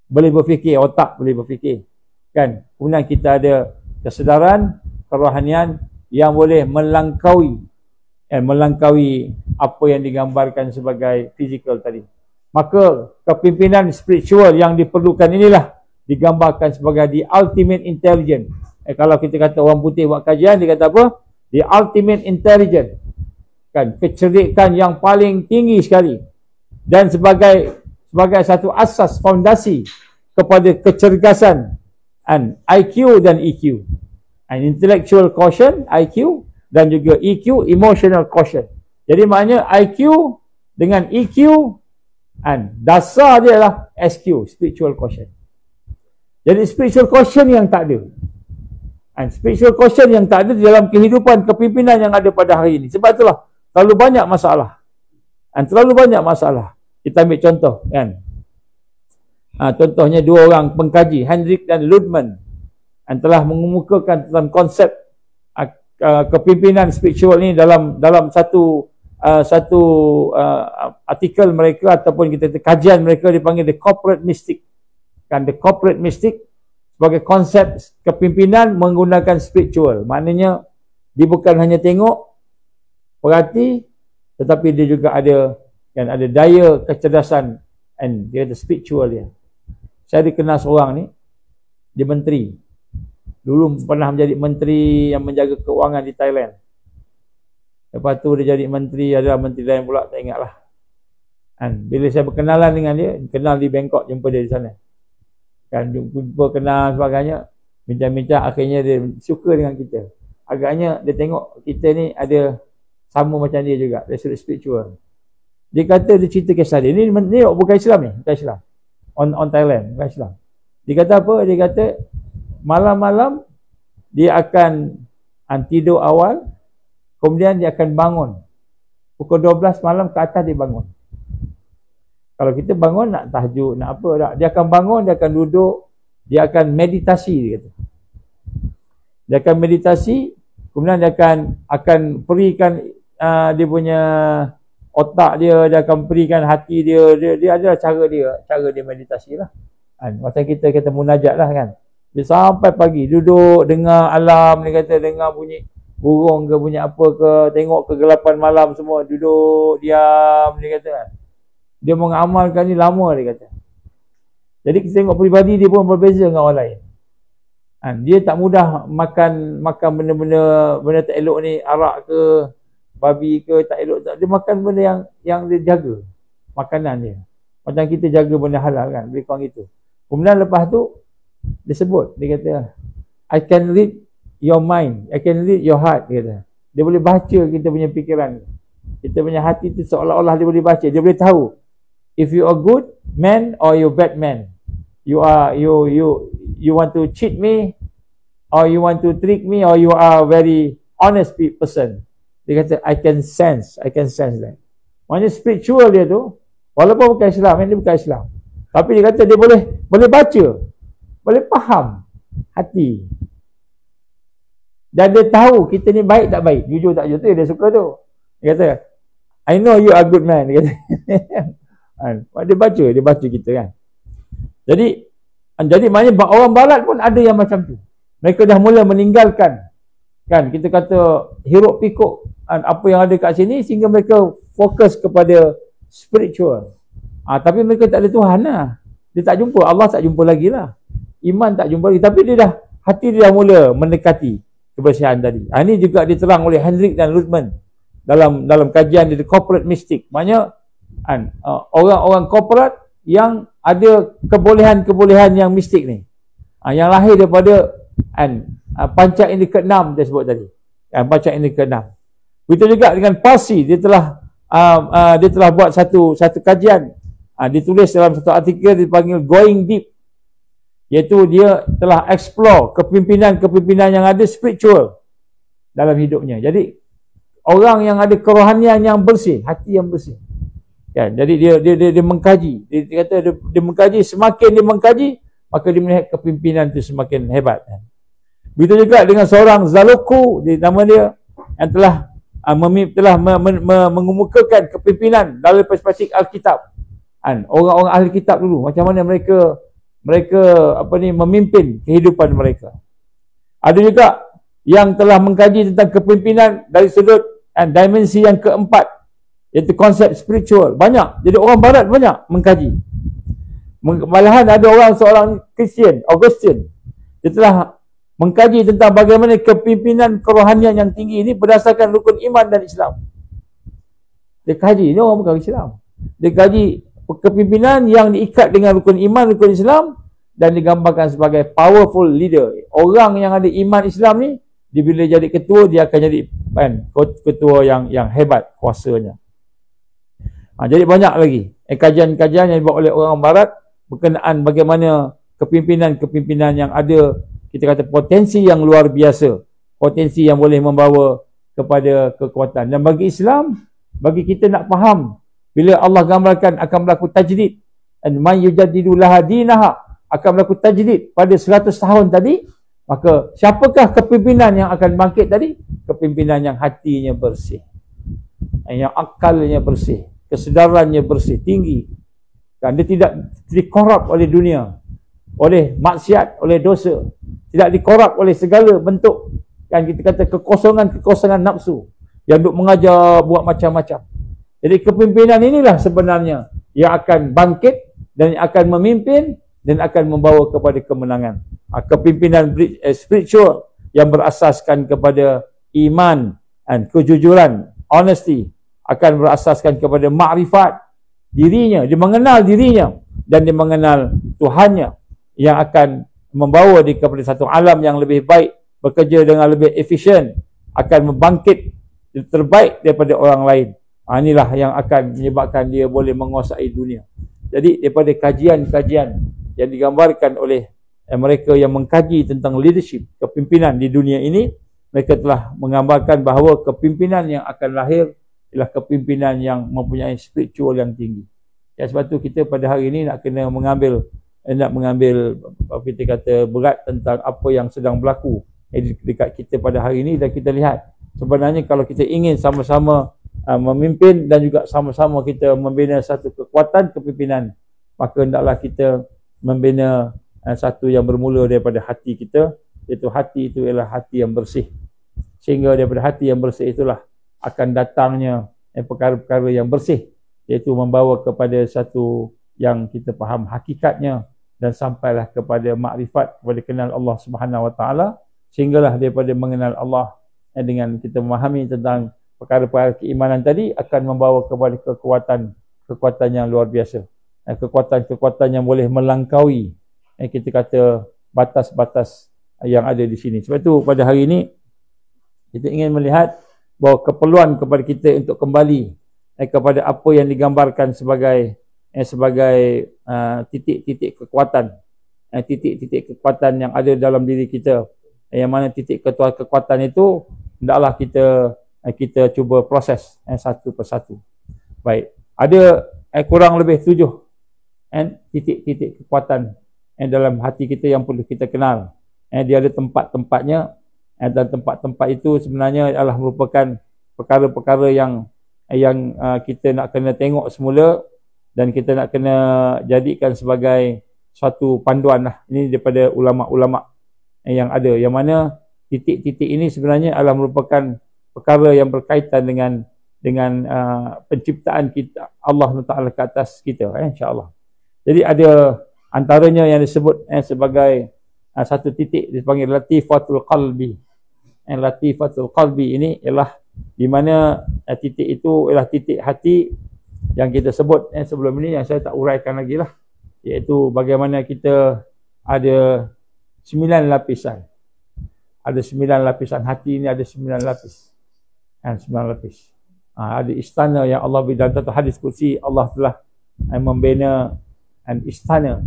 S1: boleh berfikir, otak boleh berfikir kan. Kemudian kita ada kesedaran, kerohanian yang boleh melangkaui apa yang digambarkan sebagai fizikal tadi. Maka kepimpinan spiritual yang diperlukan inilah digambarkan sebagai the ultimate intelligence. Kalau kita kata orang putih buat kajian, dia kata apa? The ultimate intelligence. Kan, kecerdikan yang paling tinggi sekali. Dan sebagai satu asas fondasi kepada kecergasan IQ dan EQ. Intellectual quotient, IQ, dan juga EQ, emotional quotient. Jadi maknanya IQ dengan EQ dasar dia adalah SQ, spiritual quotient. Jadi spiritual quotient yang tak ada. Spiritual quotient yang tak ada di dalam kehidupan kepimpinan yang ada pada hari ini. Sebab itulah terlalu banyak masalah. Kita ambil contoh kan. Contohnya dua orang pengkaji, Hendrik dan Ludman, telah mengemukakan tentang konsep kepimpinan spiritual ini dalam satu artikel mereka ataupun kita kajian mereka dipanggil the corporate mystic. Kan, the corporate mystic sebagai konsep kepimpinan menggunakan spiritual. Maknanya dia bukan hanya tengok, perhati, tetapi dia juga ada daya kecerdasan dia ada spiritual dia. Saya dikenal seorang ni, dia menteri Dulu pernah menjadi menteri yang menjaga keuangan di Thailand. Lepas tu dia jadi menteri, ada menteri lain pula, tak ingat lah. Kan, bila saya berkenalan dengan dia, kenal di Bangkok, jumpa dia di sana. Kan, jumpa, kenal sebagainya, bincang-bincang, akhirnya dia suka dengan kita. Agaknya dia tengok kita ni ada sama macam dia juga, dari sudut spiritual. Dia kata, dia cerita kisah dia. Ni bukan Islam ni, bukan Islam. On Thailand, bukan Islam. Dia kata apa? Dia kata, malam-malam dia akan tidur awal, kemudian dia akan bangun. Pukul 12 malam ke atas dia bangun. Kalau kita bangun nak tahajud, nak apa tak. Dia akan bangun, dia akan duduk, dia akan meditasi, dia kata. Dia akan meditasi, kemudian dia akan berikan dia punya otak dia akan berikan hati dia ada cara dia meditasi lah. Kan, macam kita kata munajat lah kan. Dia sampai pagi, duduk, dengar alam, dia kata, dengar bunyi burung ke, bunyi apa ke, tengok kegelapan malam semua, duduk, diam, dia kata kan. Dia mengamalkan ni lama, dia kata. Jadi kita tengok peribadi dia pun berbeza dengan orang lain. Dia tak mudah makan benda tak elok ni, arak ke, babi ke, tak elok tak. Dia makan benda yang dia jaga makanan dia. Macam kita jaga benda halal kan, lebih kurang gitu. Kemudian lepas tu dia sebut, dia kata, I can read your mind, I can read your heart, dia kata. Dia boleh baca kita punya fikiran, kita punya hati tu seolah-olah dia boleh baca. Dia boleh tahu if you are good man or you bad man. You want to cheat me, or you want to trick me, or you are very honest person. Dia kata, I can sense that. Maksudnya spiritual dia tu, walaupun bukan Islam, dia bukan Islam, tapi dia kata dia boleh baca, boleh faham hati. Dan dia tahu kita ni baik tak baik, jujur tak jujur, dia suka tu. Dia kata, I know you are good man. Dia kata. Dia baca kita kan. Jadi maknanya orang barat pun ada yang macam tu. Mereka dah mula meninggalkan, kan, kita kata hiruk pikuk apa yang ada kat sini, sehingga mereka fokus kepada spiritual. Tapi mereka tak ada Tuhan lah. Dia tak jumpa, Allah tak jumpa lagi lah. Iman tak jumpa lagi. Tapi hati dia dah mula mendekati kebersihan tadi. Ini juga diterang oleh Hendrik dan Luthman dalam kajian dia, corporate mystic. Maknanya orang-orang corporate yang ada kebolehan-kebolehan yang mistik ni, yang lahir daripada panca indera ke-6 dia sebut tadi, panca indera ke-6. Begitu juga dengan Parsi, dia telah buat satu kajian, ditulis dalam satu artikel, dipanggil Going Deep, iaitu dia telah explore kepimpinan yang ada spiritual dalam hidupnya. Jadi orang yang ada kerohanian yang bersih, hati yang bersih. Kan, jadi dia mengkaji. Dia kata dia mengkaji, semakin dia mengkaji, maka dia melihat kepimpinan itu semakin hebat. Begitu juga dengan seorang Zaloku, nama dia, yang telah mengemukakan kepimpinan dalam perspektif Alkitab. Orang-orang ahli kitab dulu, macam mana mereka memimpin kehidupan mereka. Ada juga yang telah mengkaji tentang kepimpinan dari sudut dimensi yang keempat, iaitu konsep spiritual. Banyak. Jadi orang barat banyak mengkaji. Malahan ada seorang Kristian, Augustine, dia telah mengkaji tentang bagaimana kepimpinan kerohanian yang tinggi ini berdasarkan rukun iman dan Islam. Dia kaji, ini orang bukan Islam. Dia kaji kepimpinan yang diikat dengan rukun iman, rukun Islam, dan digambarkan sebagai powerful leader. Orang yang ada iman Islam ni, dia bila jadi ketua, dia akan jadi ketua yang hebat kuasanya. Jadi banyak lagi kajian-kajian yang dibuat oleh orang barat berkenaan bagaimana kepimpinan-kepimpinan yang ada, kita kata potensi yang luar biasa, potensi yang boleh membawa kepada kekuatan. Dan bagi Islam, bagi kita nak faham, bila Allah gambarkan akan berlaku tajdid, and man yujaddidu laha dinaha, akan berlaku tajdid pada 100 tahun tadi, maka siapakah kepimpinan yang akan bangkit tadi? Kepimpinan yang hatinya bersih, yang akalnya bersih, kesedarannya bersih, tinggi. Kan, dia tidak dikorup oleh dunia, oleh maksiat, oleh dosa, tidak dikorup oleh segala bentuk, kan, kita kata kekosongan nafsu yang duk mengajar buat macam-macam. Jadi kepimpinan inilah sebenarnya yang akan bangkit dan yang akan memimpin dan akan membawa kepada kemenangan. kepimpinan spiritual yang berasaskan kepada iman dan kejujuran, honesty, akan berasaskan kepada makrifat dirinya, dia mengenal dirinya dan dia mengenal Tuhannya yang akan membawa dia kepada satu alam yang lebih baik, bekerja dengan lebih efisien, akan membangkit terbaik daripada orang lain. Inilah yang akan menyebabkan dia boleh menguasai dunia. Jadi daripada kajian-kajian yang digambarkan oleh mereka yang mengkaji tentang leadership, kepimpinan di dunia ini, mereka telah menggambarkan bahawa kepimpinan yang akan lahir ialah kepimpinan yang mempunyai spiritual yang tinggi. Ya, sebab tu kita pada hari ini nak mengambil kita kata berat tentang apa yang sedang berlaku dekat kita pada hari ini, dan kita lihat sebenarnya kalau kita ingin sama-sama memimpin dan juga sama-sama kita membina satu kekuatan kepimpinan, maka hendaklah kita membina satu yang bermula daripada hati kita, iaitu hati itu ialah hati yang bersih. Sehingga daripada hati yang bersih itulah akan datangnya perkara-perkara yang bersih, iaitu membawa kepada satu yang kita faham hakikatnya dan sampailah kepada makrifat, kepada kenal Allah Subhanahu Wa Taala, sehinggalah daripada mengenal Allah dengan kita memahami tentang perkara-perkara keimanan tadi akan membawa kepada kekuatan yang luar biasa, kekuatan yang boleh melangkaui kita kata batas-batas yang ada di sini. Sebab itu pada hari ini kita ingin melihat bahawa keperluan kepada kita untuk kembali kepada apa yang digambarkan sebagai titik-titik kekuatan, titik-titik kekuatan yang ada dalam diri kita, yang mana titik kekuatan itu hendaklah kita cuba proses satu persatu. Baik, ada kurang lebih 7 titik-titik kekuatan dalam hati kita yang perlu kita kenal. Dia ada tempat-tempatnya, dan tempat-tempat itu sebenarnya adalah merupakan perkara-perkara yang kita nak kena tengok semula, dan kita nak kena jadikan sebagai suatu panduan lah. Ini daripada ulama-ulama yang ada, yang mana titik-titik ini sebenarnya adalah merupakan perkara yang berkaitan dengan penciptaan kita, Allah Taala ke atas kita, insya-Allah. Jadi ada antaranya yang disebut sebagai satu titik dipanggil latifatul qalbi. Latifatul qalbi ini ialah di mana titik itu ialah titik hati yang kita sebut sebelum ini, yang saya tak uraikan lagi lah, iaitu bagaimana kita ada 9 lapisan. Ada 9 lapisan hati ini, ada 9 lapis. 9 lapis. Ada istana yang Allah beri, dalam satu hadis kursi Allah telah membina istana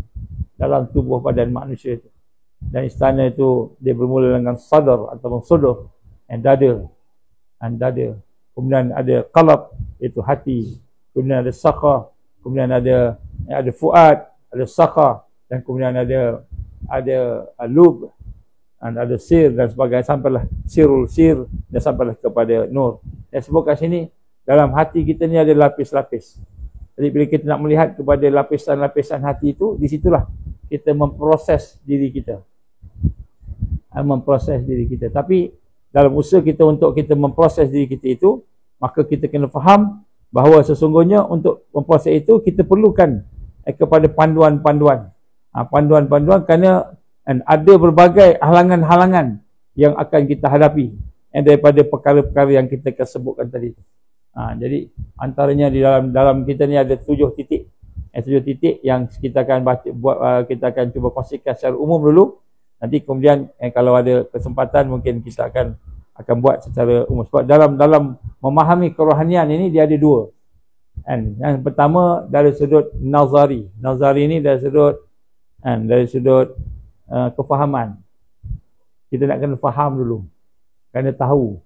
S1: dalam tubuh badan manusia itu. Dan istana itu dia bermula dengan sadar ataupun sudur, dada. Kemudian ada qalb, iaitu hati. Kemudian ada sakha, kemudian ada fuad, ada sakha, dan kemudian ada lub, dan ada sir dan sebagainya, sampailah sirul sir, dan sampailah kepada nur. Dan sebab kat sini dalam hati kita ni ada lapis-lapis. Jadi bila kita nak melihat kepada lapisan-lapisan hati itu, di situlah kita memproses diri kita. Tapi dalam usaha kita untuk kita memproses diri kita itu, maka kita kena faham bahawa sesungguhnya untuk memproses itu kita perlukan kepada panduan-panduan. Panduan-panduan kerana ada berbagai halangan-halangan yang akan kita hadapi daripada perkara-perkara yang kita akan sebutkan tadi. Jadi antaranya di dalam kita ni ada 7 titik. 7 titik yang kita akan kita akan cuba kongsikan secara umum dulu. Nanti kemudian kalau ada kesempatan mungkin kita akan buat secara umum. Sebab dalam memahami kerohanian ini dia ada 2. Yang pertama dari sudut nazari. Nazari ini dari sudut kefahaman. Kita nak kena faham dulu, kena tahu.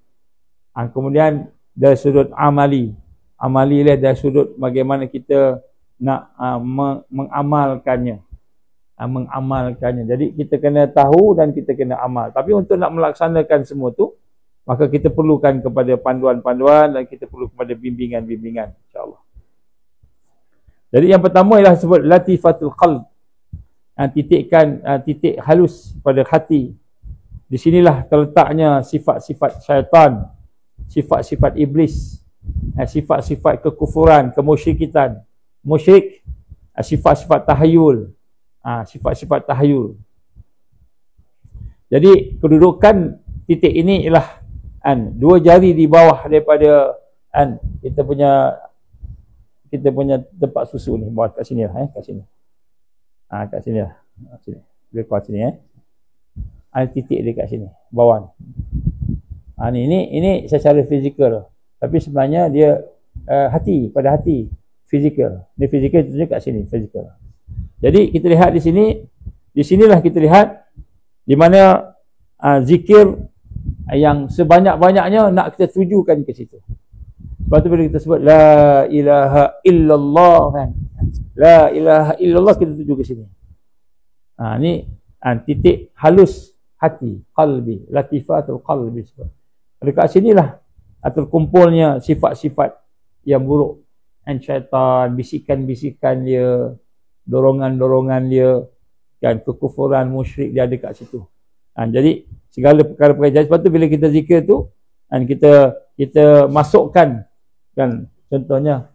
S1: Kemudian dari sudut amali. Amali lah dari sudut bagaimana kita nak mengamalkannya. Jadi kita kena tahu dan kita kena amal. Tapi untuk nak melaksanakan semua tu, maka kita perlukan kepada panduan-panduan dan kita perlu kepada bimbingan-bimbingan, insya-Allah. Jadi yang pertama ialah sebut latifatul qalb. Titik halus pada hati. Di sinilah terletaknya sifat-sifat syaitan, sifat-sifat iblis, sifat-sifat kekufuran, kemusyrikan, sifat-sifat tahayul. Sifat-sifat tahayul. Jadi kedudukan titik ini ialah dua jari di bawah daripada kita punya tempat susu ni, bawah kat sini lah, kat sini. Kat sini lah. Sini. Dia keluar sini titik dia kat sini, bawah. Ini secara fizikal. Tapi sebenarnya dia hati, pada hati, fizikal. Ni fizikal tu kat sini, fizikal. Jadi kita lihat di sini, di sinilah kita lihat di mana zikir yang sebanyak-banyaknya nak kita tujukan ke situ. Sebab tu bila kita sebut la ilaha illallah kan. La ilaha illallah kita tuju ke sini. Ni titik halus hati, qalbi, latifatul qalbi. Dekat sinilah terkumpulnya sifat-sifat yang buruk. Syaitan, bisikan-bisikan dia, dorongan-dorongan dia, dan kekufuran musyrik dia ada kat situ. Jadi segala perkara-perkara. Sebab tu bila kita zikir tu, kita masukkan kan, contohnya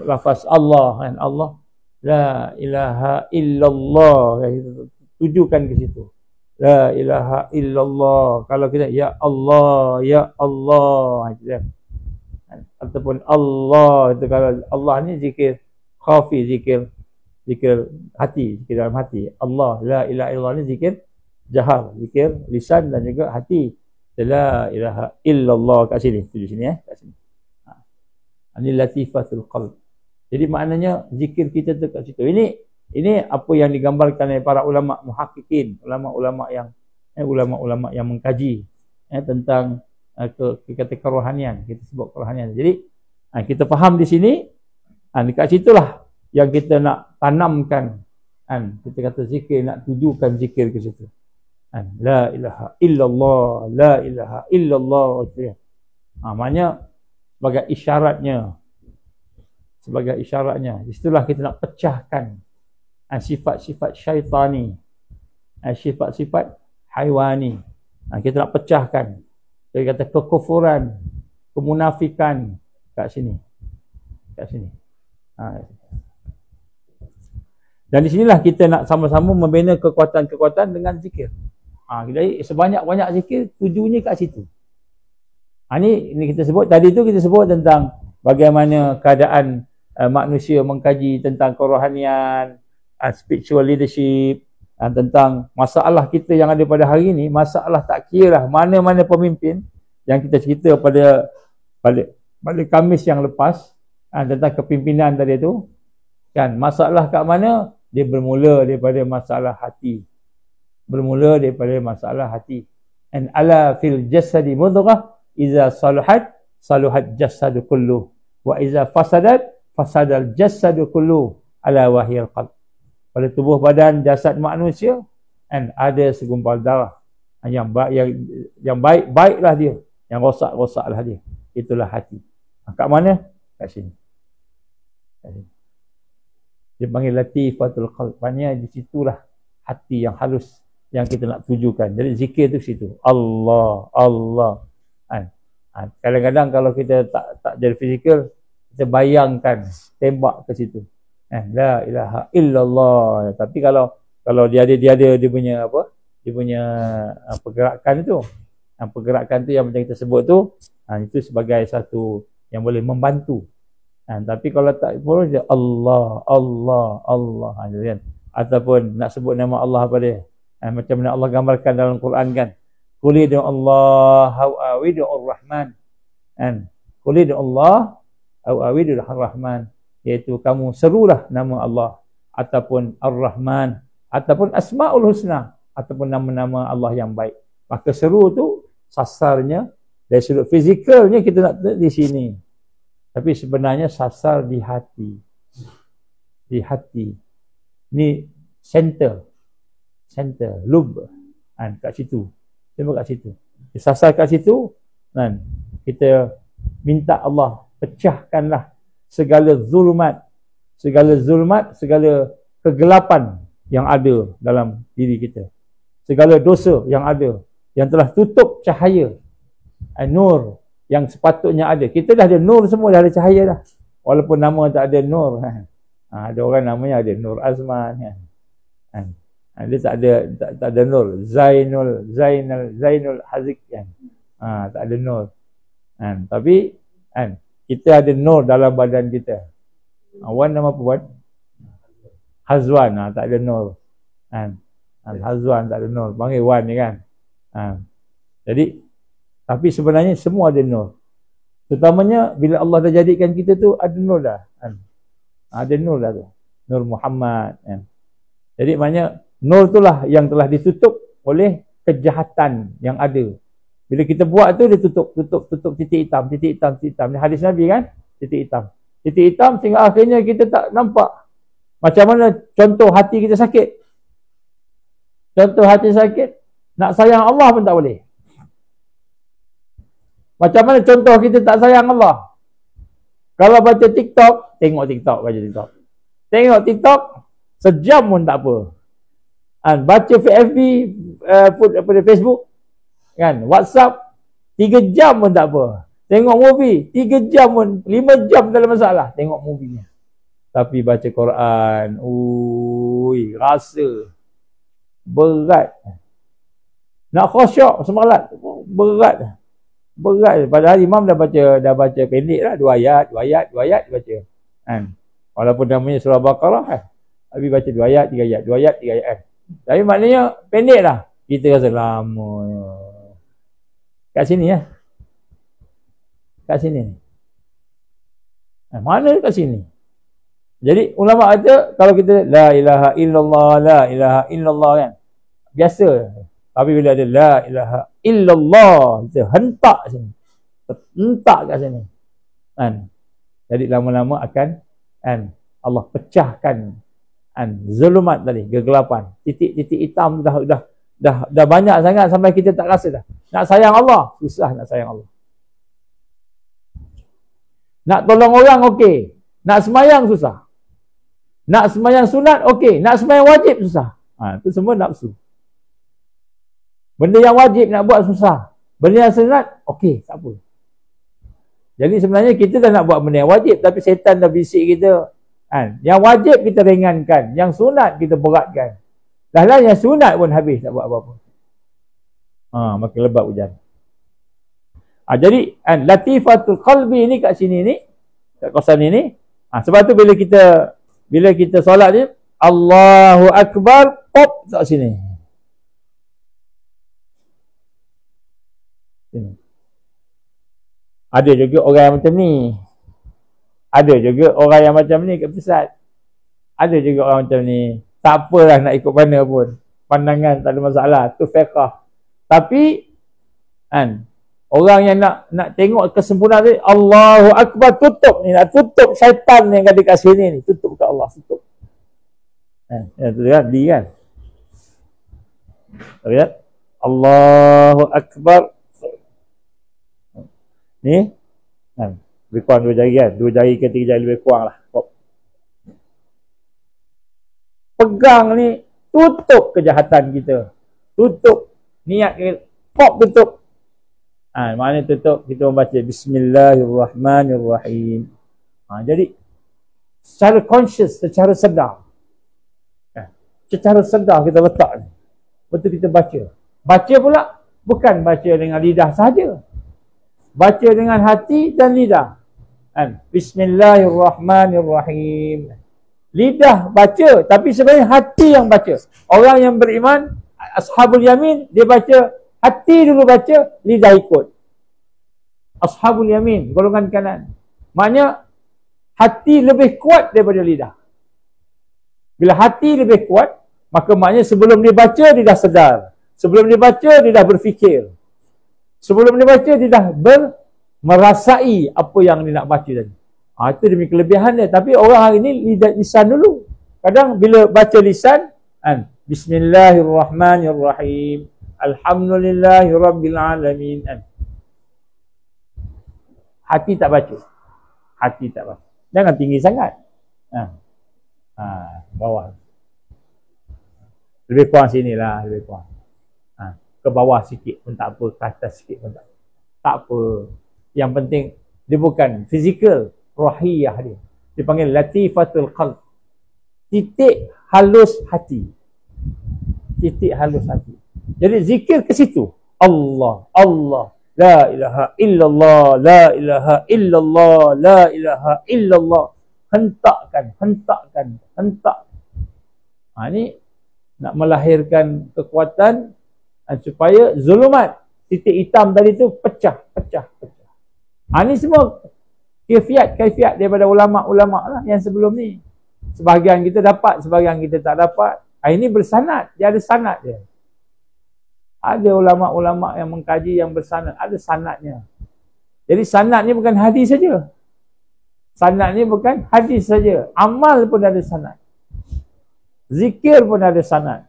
S1: lafaz Allah kan, Allah la ilaha illallah, kita tujukan ke situ. La ilaha illallah. Kalau kita ya Allah, ya Allah, ataupun Allah, itu kalau Allah ni zikir khafi, zikir hati, zikir dalam hati. Allah la ilaha illallah ni zikir jahar, zikir lisan dan juga hati. La ilaha illallah kat sini, tuju sini kat sini. Ini latifatul qalb. Jadi maknanya zikir kita tu kat situ. Ini apa yang digambarkan oleh para ulama muhaqqiqin, ulama-ulama yang mengkaji tentang kata kerohanian, kita sebut kerohanian. Jadi kita faham di sini, dekat situlah yang kita nak tanamkan, kita kata zikir, nak tujukan zikir ke situ. La ilaha illallah, la ilaha illallah. Maknanya sebagai isyaratnya, disitulah kita nak pecahkan sifat-sifat syaitani, sifat-sifat haiwani. Kita nak pecahkan. Dia kata kekufuran, kemunafikan kat sini. Dan di sinilah kita nak sama-sama membina kekuatan-kekuatan dengan zikir. Jadi sebanyak-banyak zikir, tujuannya kat situ. Ini kita sebut, tadi tu kita sebut tentang bagaimana keadaan manusia mengkaji tentang kerohanian, spiritual leadership, tentang masalah kita yang ada pada hari ini. Masalah tak kira lah mana-mana pemimpin yang kita cerita pada Khamis yang lepas, tentang kepimpinan tadi tu kan, masalah kat mana? Dia bermula daripada masalah hati. And ala fil jasadi mudghah iza saluhat jasadu kulluh, wa iza fasadal jasadu kulluh, ala wahyal qalb. Pada tubuh badan jasad manusia ada segumpal darah. Yang baik-baiklah dia, yang rosak-rosaklah dia. Itulah hati. Kat mana? Kat sini. Dia panggil latifatul qalb. Maknanya di situlah hati yang halus yang kita nak tujukan. Jadi zikir tu situ. Allah. Kadang-kadang kalau kita tak jadi fizikal, kita bayangkan tembak ke situ. La ilaha illallah. Tapi kalau dia punya dia punya pergerakan itu. Pergerakan tu yang macam kita sebut tu, itu sebagai satu yang boleh membantu. Tapi kalau tak pun dia Allah kan. Ataupun nak sebut nama Allah apa dia? Macam mana Allah gambarkan dalam Quran kan. Qul Allah aw awidur rahman. Qul Allah aw awidur rahman, iaitu kamu serulah nama Allah ataupun Ar-Rahman ataupun Asmaul Husna ataupun nama-nama Allah yang baik. Maka seru tu sasarnya dari sudut fizikalnya kita nak di sini. Tapi sebenarnya sasar di hati. Di hati. Ni center, lub. Kat situ. Kat situ. Sasar kat situ, kan? Kita minta Allah pecahkanlah segala zulmat, segala kegelapan yang ada dalam diri kita. Segala dosa yang ada, yang telah tutup cahaya nur yang sepatutnya ada. Kita dah ada nur semua, dah ada cahaya dah. Walaupun nama tak ada nur. Ada orang namanya ada Nur Azman kan. Dia tak ada nur. Zainul Haziq kan. Tak ada nur. Tapi kita ada nur dalam badan kita. Wan nama apa Wan? Hazwan. Tak ada nur. Hazwan tak ada nur. Panggil Wan ni kan. Jadi tapi sebenarnya semua ada nur. Terutamanya bila Allah dah jadikan kita tu ada nur dah. Ada nur dah tu. Nur Muhammad kan. Jadi maknanya nur itulah yang telah ditutup oleh kejahatan yang ada. Bila kita buat tu dia tutup titik hitam. Ini hadis Nabi kan? Titik hitam sehingga akhirnya kita tak nampak. Macam mana contoh hati kita sakit. Contoh hati sakit, nak sayang Allah pun tak boleh. Macam mana contoh kita tak sayang Allah? Kalau baca TikTok, tengok TikTok, baca TikTok. Tengok TikTok, sejam pun tak apa. Baca FB, Facebook, kan, WhatsApp, 3 jam pun tak apa. Tengok movie, 3 jam pun, 5 jam tak ada masalah. Tengok movie-nya. Tapi baca Quran, rasa berat. Nak khusyuk semalat, berat. Padahal imam dah baca pendek lah, 2 ayat baca. Kan? Walaupun namanya surah Baqarah, tapi baca 2 ayat, 3 ayat, 2 ayat, 3 ayat. Tapi maknanya pendek lah. Kita rasa lama. Kat sini ya. Kat sini. Mana kat sini? Jadi ulama kata kalau kita la ilaha illallah kan. Biasa. Tapi bila ada la ilaha illallah, kita hentak sini. Hentak kat sini. Kan? Jadi lama-lama akan Allah pecahkan zulumat tadi, kegelapan. Titik-titik hitam dah banyak sangat sampai kita tak rasa dah. Nak sayang Allah, susah nak sayang Allah. Nak tolong orang okey, nak semayang susah. Nak semayang sunat okey, nak semayang wajib susah. Itu semua nafsu. Benda yang wajib nak buat susah. Benda yang sunat okey, tak apa. Jadi sebenarnya kita dah nak buat benda yang wajib, tapi setan dah bisik kita. Yang wajib kita ringankan, yang sunat kita beratkan. Dah yang sunat pun habis tak buat apa-apa. Makin lebat hujan. Jadi latifatul qalbi ni kat sini ni, kat kawasan ini. Sebab tu bila kita solat ni, Allahu Akbar, pop kat sini. Ada juga orang yang macam ni. Ada juga orang yang macam ni kat pusat. Ada juga orang macam ni. Tak apalah nak ikut mana pun. Pandangan tak ada masalah. Tu fiqh. Tapi orang yang nak tengok kesempurnaan ni, Allahu Akbar, tutup ni. Nak tutup syaitan yang ada kat sini ni. Tutup kat Allah. Tutup. Tu kan? Di kan? Lihat. Allahu Akbar. Ni. Lebih kurang 2 jari kan? 2 jari ke 3 jari lebih kurang lah. Pegang ni, tutup kejahatan kita. Tutup niat kita. Tutup. Maknanya tutup, kita membaca Bismillahirrahmanirrahim. Jadi, secara conscious, secara sedar. Secara sedar kita letak ni. Betul kita baca. Baca pula, bukan baca dengan lidah sahaja. Baca dengan hati dan lidah. Bismillahirrahmanirrahim. Lidah baca, tapi sebenarnya hati yang baca. Orang yang beriman, Ashabul Yamin, dia baca, hati dulu baca, lidah ikut. Ashabul Yamin, golongan kanan. Maknanya, hati lebih kuat daripada lidah. Bila hati lebih kuat, maka maknanya sebelum dia baca, dia dah sedar. Sebelum dia baca, dia dah berfikir. Sebelum dia baca, dia dah merasai apa yang dia nak baca tadi. Itu demi kelebihan dia. Tapi orang hari ni lisan dulu. Kadang bila baca lisan, Bismillahirrahmanirrahim. Alhamdulillahirrabbilalamin. Hati tak baca. Hati tak baca. Jangan tinggi sangat. Bawah. Lebih kurang sinilah. Lebih kurang. Ke bawah sikit pun tak apa. Ke atas sikit pun tak apa. Tak apa. Yang penting, dia bukan fizikal. Rohiyah dia. Dia panggil latifatul qalb. Titik halus hati. titik halus hati. Jadi zikir ke situ. Allah, Allah, la ilaha illallah, la ilaha illallah, la ilaha illallah. Hentakkan. Ini nak melahirkan kekuatan supaya zulumat, titik hitam tadi tu pecah. Ini semua kaifiat daripada ulama-ulama lah yang sebelum ni. Sebahagian kita dapat, sebahagian kita tak dapat. Ini bersanad, dia ada sanad dia. Ada ulama-ulama yang mengkaji yang bersanad, ada sanadnya. Jadi sanad ni bukan hadis saja. Sanad ni bukan hadis saja. Amal pun ada sanad. Zikir pun ada sanad.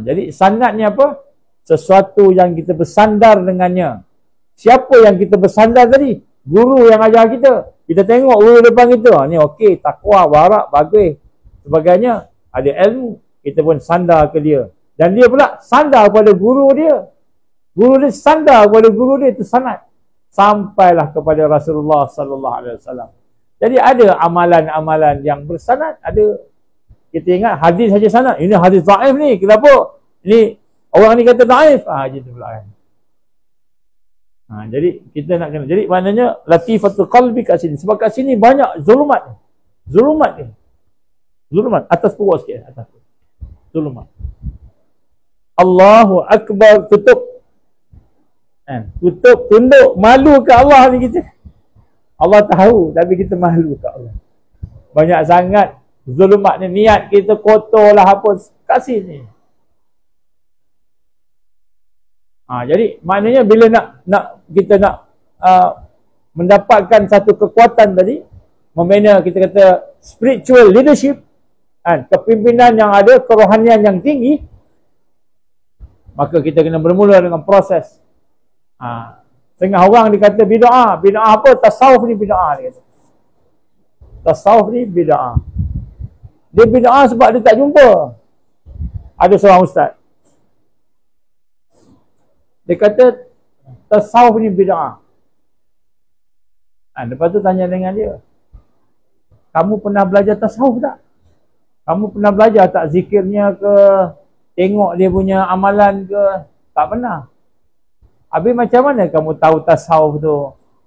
S1: Jadi sanad ni apa? Sesuatu yang kita bersandar dengannya. Siapa yang kita bersandar tadi? Guru yang ajar kita. Kita tengok guru depan kita. Ni okey, takwa, warak, bagus. Sebagainya. Ada ilmu. Kita pun sandar ke dia. Dan dia pula sandar kepada guru dia. Guru dia sandar kepada guru dia. Itu sanad. Sampailah kepada Rasulullah sallallahu alaihi wasallam. Jadi ada amalan-amalan yang bersanad. Ada. Kita ingat hadis saja sanad. Ini hadis dhaif ni. Kenapa? Ini orang ni kata dhaif. Gitu pula kan. Jadi kita nak kena. Jadi maknanya latifatul qalbi kat sini. Sebab kat sini banyak zulumat. Zulumat ni. Zulumat. Atas puas sikit. Atas. Zulumat. Allahu Akbar. Tutup. Tutup. Tunduk. Malu ke Allah ni kita. Allah tahu. Tapi kita malu ke Allah. Banyak sangat zulumat ni. Niat kita kotor lah apa. Kat sini. Jadi maknanya bila kita nak mendapatkan satu kekuatan tadi, membina kita kata spiritual leadership, kepimpinan yang ada, kerohanian yang tinggi, maka kita kena bermula dengan proses. Setengah orang dikata bid'ah. Bid'ah apa? Tasawuf ni bid'ah. Dia kata. Tasawuf ni bid'ah. Dia bid'ah sebab dia tak jumpa. Ada seorang ustaz. Dia kata tasawuf ni bid'ah. Lepas tu tanya dengan dia. Kamu pernah belajar tasawuf tak? Kamu pernah belajar tak zikirnya ke? Tengok dia punya amalan ke? Tak pernah. Habis macam mana kamu tahu tasawuf tu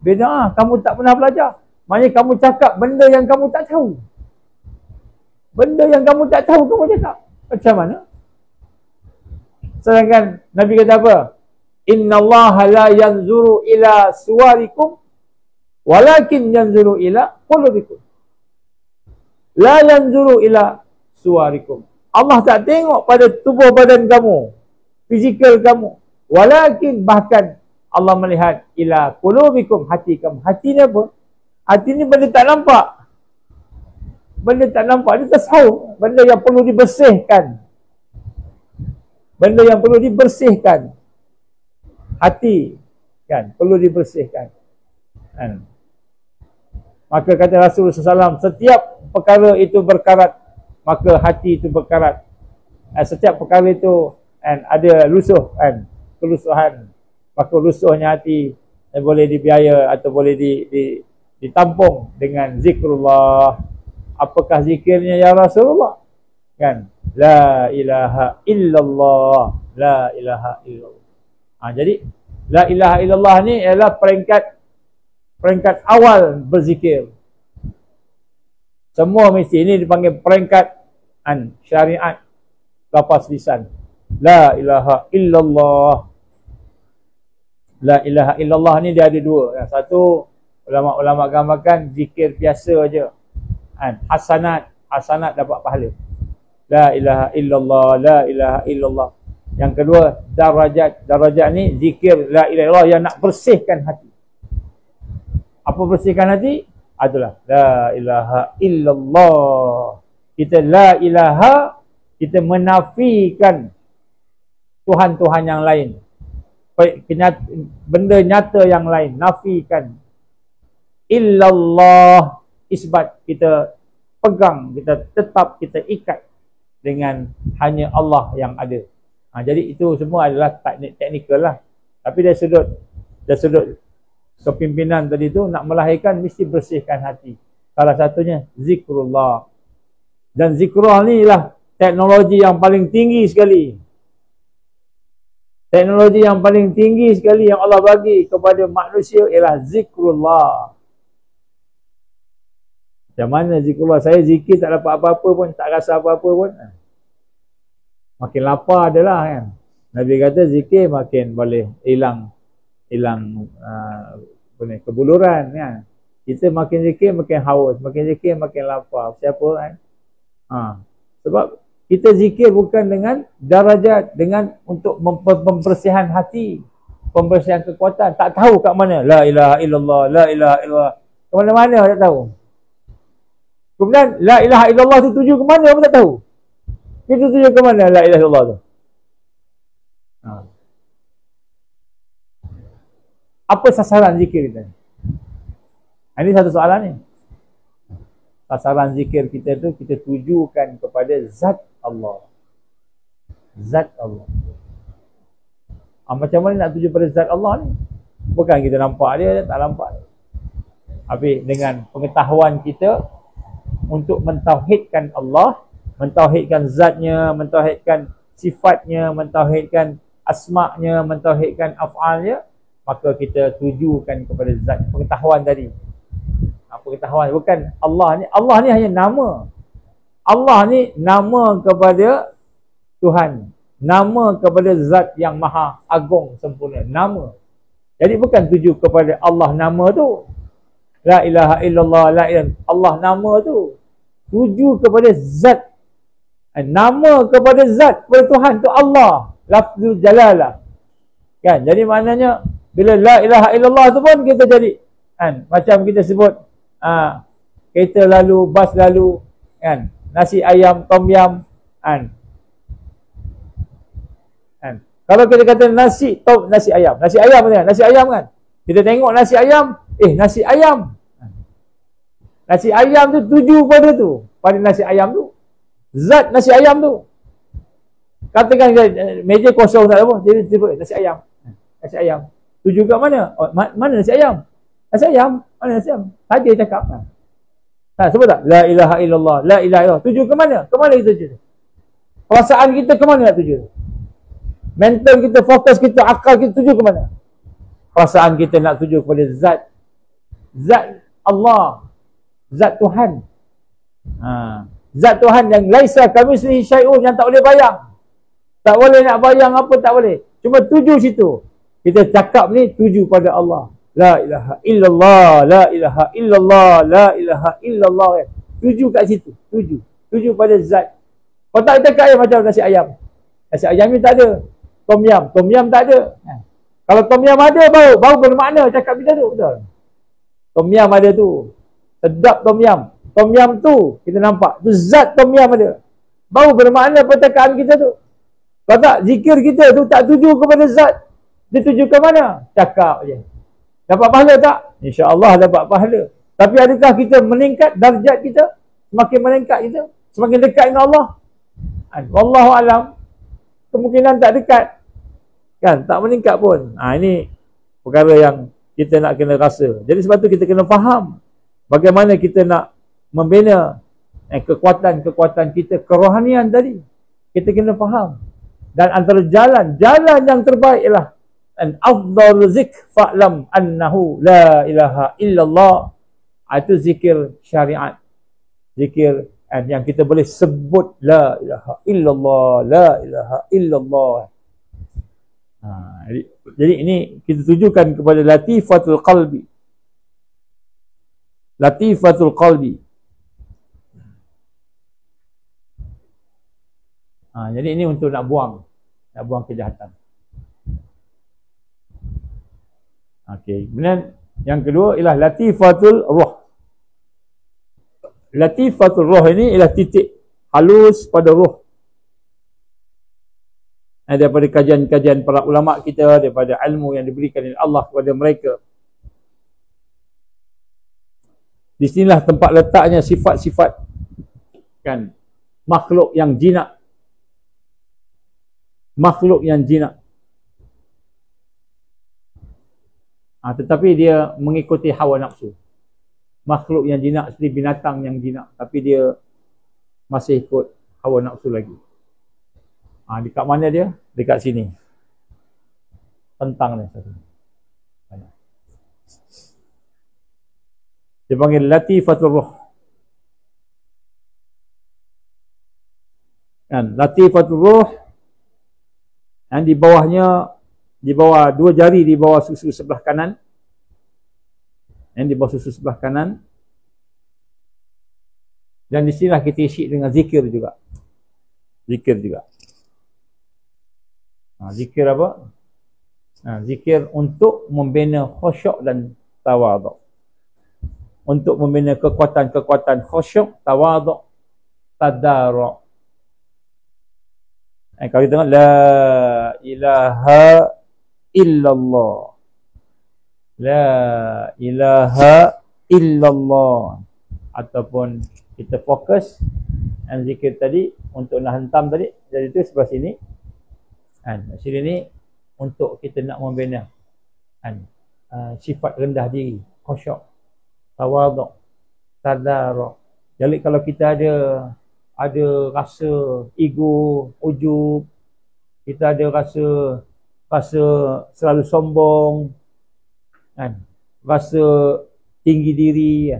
S1: bid'ah? Kamu tak pernah belajar. Maknanya kamu cakap benda yang kamu tak tahu. Benda yang kamu tak tahu kamu cakap. Macam mana? Sedangkan Nabi kata apa? Inna Allah la yanzuru ila suwarikum walakin yanzuru ila qulubikum. La yanzuru ila suwarikum. Allah tak tengok pada tubuh badan kamu, fizikal kamu. Walakin bahkan Allah melihat ila qulubikum, hati kamu. Hati ni apa? Hati ni benda tak nampak. Benda tak nampak. Dia tasawuf. Benda yang perlu dibersihkan. Benda yang perlu dibersihkan. Hati kan perlu dibersihkan kan. Maka kata Rasulullah SAW, setiap perkara itu berkarat, maka hati itu berkarat. Setiap perkara itu ada lusuh kan, kelusuhan, maka lusuhnya hati boleh dibiaya atau boleh ditampung dengan zikrullah. Apakah zikirnya ya Rasulullah? Kan, la ilaha illallah, la ilaha illallah. Jadi la ilaha illallah ni ialah peringkat awal berzikir. Semua mesti ini dipanggil peringkat syariat lafaz lisan. La ilaha illallah. La ilaha illallah ni dia ada dua. Yang satu ulama-ulama gambarkan zikir biasa aja. Hasanat dapat pahala. La ilaha illallah, la ilaha illallah. Yang kedua, darajat ni zikir la ilaha illallah yang nak bersihkan hati. Apa bersihkan hati? Adalah la ilaha illallah. Kita la ilaha, kita menafikan Tuhan-Tuhan yang lain. Benda nyata yang lain, nafikan. Illallah, isbat, kita pegang, kita tetap, kita ikat dengan hanya Allah yang ada. Jadi itu semua adalah teknikal lah. Tapi dari sudut kepimpinan tadi tu nak melahirkan mesti bersihkan hati. Salah satunya zikrullah. Dan zikrullah ni lah teknologi yang paling tinggi sekali. Teknologi yang paling tinggi sekali yang Allah bagi kepada manusia ialah zikrullah. Macam mana zikrullah? Saya zikir tak dapat apa-apa pun, tak rasa apa-apa pun. Makin lapar adalah kan. Nabi kata zikir makin boleh hilang kebuluran kan. Kita makin zikir makin haus, makin zikir makin lapar. Siapa kan? Sebab kita zikir bukan dengan darajat, dengan untuk pembersihan hati, pembersihan kekuatan. Tak tahu kat mana. La ilaha illallah, la ilaha illallah. Ke mana-mana tak tahu. Kemudian la ilaha illallah tu tuju ke mana pun tak tahu. Itu tuju ke mana la ilaha illallah tu. Apa sasaran zikir kita? Ini satu soalan ni. Sasaran zikir kita tu kita tujukan kepada zat Allah. Zat Allah. Macam mana nak tuju pada zat Allah ni? Bukan kita nampak dia, tak nampak dia. Habis dengan pengetahuan kita untuk mentauhidkan Allah, mentauhidkan zatnya, mentauhidkan sifatnya, mentauhidkan asma'nya, mentauhidkan af'alnya, maka kita tujukan kepada zat. Pengetahuan tadi. Pengetahuan bukan Allah ni hanya nama. Allah ni nama kepada Tuhan, nama kepada zat yang maha agung sempurna, nama. Jadi bukan tuju kepada Allah nama tu, la ilaha illallah, la ilaha Allah nama tu, tuju kepada zat, nama kepada zat, kepada Tuhan tu Allah, lafzul jalalah kan. Jadi maknanya bila la ilaha illallah tu pun kita jadi kan, macam kita sebut kereta lalu, bas lalu kan, nasi ayam, tom yam kan. Kalau kita kata nasi ayam kan, nasi ayam kan, kita tengok nasi ayam, nasi ayam. Nasi ayam tu tuju pada tu, pada nasi ayam tu, zat nasi ayam tu. Katakan meja kosong tak apa, tiba-tiba nasi ayam. Nasi ayam tuju kat mana? Mana nasi ayam? Nasi ayam, mana nasi ayam? Saja cakap. Sebut tak? La ilaha illallah, la ilaha illallah. Tuju ke mana? Ke mana kita tuju? Perasaan kita ke mana nak tuju? Mental kita, fokus kita, akal kita tuju ke mana? Perasaan kita nak tuju kepada zat. Zat Allah. Zat Tuhan. Zat Tuhan yang laisa kamitslihi syai'un, yang tak boleh bayang. Tak boleh nak bayang apa, tak boleh. Cuma tuju situ. Kita cakap ni tuju pada Allah. La ilaha illallah, la ilaha illallah, la ilaha illallah. Tuju kat situ, tuju pada zat. Kalau tak kita kaya macam nasi ayam. Nasi ayam ni tak ada. Tom yam tak ada. Kalau tom yam ada baru bermakna cakap kita tu, betul. Tom yam ada tu. Sedap tom yam. Tom yam tu kita nampak, tu zat tom yam ada. Baru bermakna perkataan kita tu. Kalau tak zikir kita tu tak tuju kepada zat, dia tuju ke mana? Cakap je. Dapat pahala tak? InsyaAllah dapat pahala. Tapi adakah kita meningkat darjat kita? Semakin meningkat kita, semakin dekat dengan Allah. Wallahu alam. Kemungkinan tak dekat. Kan? Tak meningkat pun. Ini perkara yang kita nak kena rasa. Jadi sebab tu kita kena faham bagaimana kita nak membina kekuatan-kekuatan kita, kerohanian tadi. Kita kena faham. Dan antara jalan yang terbaik ialah an afdal zik fa'lam annahu la ilaha illallah. Itu zikir syariat. Zikir yang kita boleh sebut la ilaha illallah, la ilaha illallah. Jadi ini kita tujukan kepada latifatul qalbi. Latifatul qalbi. Jadi ini untuk nak buang kejahatan. Okey. Kemudian yang kedua ialah latifatul ruh. Latifatul ruh ini ialah titik halus pada ruh. Daripada kajian-kajian para ulama kita, daripada ilmu yang diberikan oleh Allah kepada mereka. Di sinilah tempat letaknya sifat-sifat kan makhluk yang jinak. Makhluk yang jinak. Tetapi dia mengikuti hawa nafsu. Makhluk yang jinak seperti binatang yang jinak, tapi dia masih ikut hawa nafsu lagi. Dekat mana dia? Dekat sini. Tentang ni. Dia panggil latifatul ruh. Kan? Latifatul ruh. Dan di bawahnya, di bawah 2 jari di bawah susu sebelah kanan. Dan di bawah susu sebelah kanan. Dan di sinilah kita isi dengan zikir juga. Zikir juga. Zikir apa? Zikir untuk membina khusyuk dan tawaduk. Untuk membina kekuatan-kekuatan khusyuk, tawaduk, tadarruk. Kalau kita tengok, la ilaha illallah. La ilaha illallah. Ataupun kita fokus dan zikir tadi untuk nak hentam tadi. Jadi itu sebelah sini. Sini ni untuk kita nak membina sifat rendah diri, khusyuk, tawaduk, tadarruk. Jadi kalau kita ada rasa ego, ujub, kita ada rasa selalu sombong, rasa tinggi diri,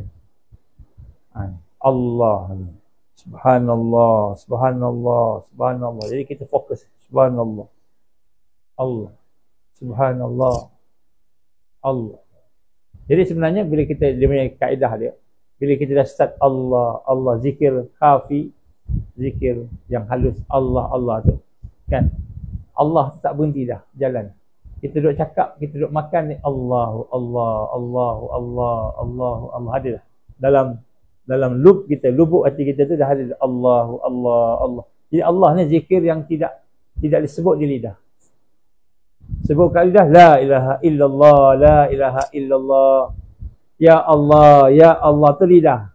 S1: Allah, subhanallah, subhanallah, subhanallah. Jadi kita fokus subhanallah, Allah, subhanallah, Allah. Jadi sebenarnya bila kita, dia punya kaedah dia, bila kita dah start Allah, Allah, zikir khafi, zikir yang halus, Allah, Allah tu kan, Allah tak berhenti dah jalan. Kita duduk cakap, kita duduk makan ni, Allahu, Allah, Allahu, Allah, Allahu, Allah, ada dah dalam loop kita, lubuk hati kita tu dah ada Allahu, Allah, Allah. Jadi Allah ni zikir yang tidak disebut di lidah. Sebut kat lidah, la ilaha illallah, la ilaha illallah. Ya Allah tu lidah.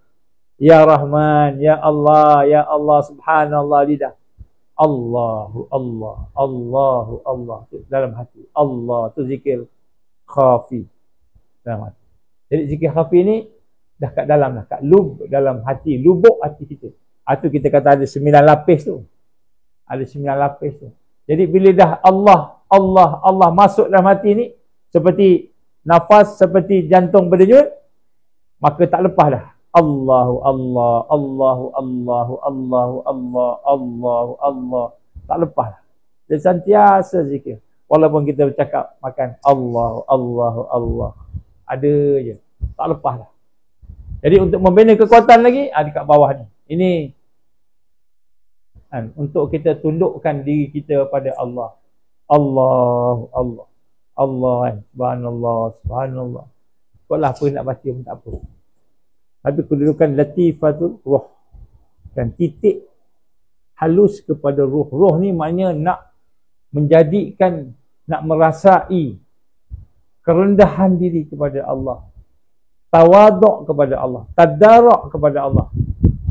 S1: Ya Rahman, ya Allah, subhanallah lidah. Allahu, Allah, Allahu, Allah tu dalam hati. Allah tu zikir khafi dalam hati. Jadi zikir khafi ni dah kat dalam dah, kat dalam hati, lubuk hati kita. Itu kita kata ada 9 lapis tu. Ada 9 lapis tu. Jadi bila dah Allah masuk dalam hati ni, seperti nafas, seperti jantung berdenyut, maka tak lepas dah. Allahu, Allah, Allahu, Allahu, Allahu, Allah, Allahu, Allah. Tak lepas dah. Dia sentiasa zikir. Walaupun kita bercakap, makan, Allahu, Allahu, Allah. Ada je. Tak lepas dah. Jadi untuk membina kekuatan lagi, dekat bawah ni. Ini untuk kita tundukkan diri kita pada Allah. Allah, Allah, Allah, subhanallah, subhanallah. Kalau apa nak baca pun tak apa. Tapi kedudukan latifatul ruh. Dan titik halus kepada ruh. Ruh ni maknanya nak menjadikan, nak merasai kerendahan diri kepada Allah. Tawaduk kepada Allah, tadarruk kepada Allah,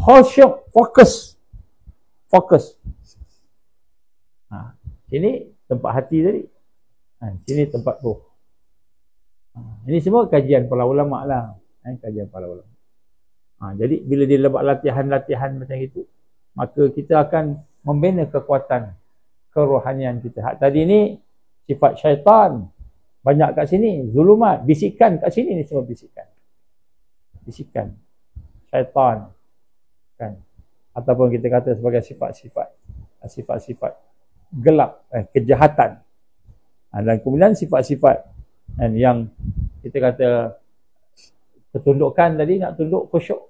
S1: khusyuk, fokus. Sini tempat hati tadi, sini tempat ruh. Ini semua kajian para ulama lah, kajian para ulama. Jadi bila dia buat latihan-latihan macam itu, maka kita akan membina kekuatan kerohanian kita. Tadi ni sifat syaitan banyak kat sini, zulumat, bisikan kat sini ni semua bisikan. Bisikan syaitan kan, ataupun kita kata sebagai sifat-sifat gelap, kejahatan. Dan kemudian sifat-sifat yang kita kata ketundukan tadi, nak tunduk khusyuk.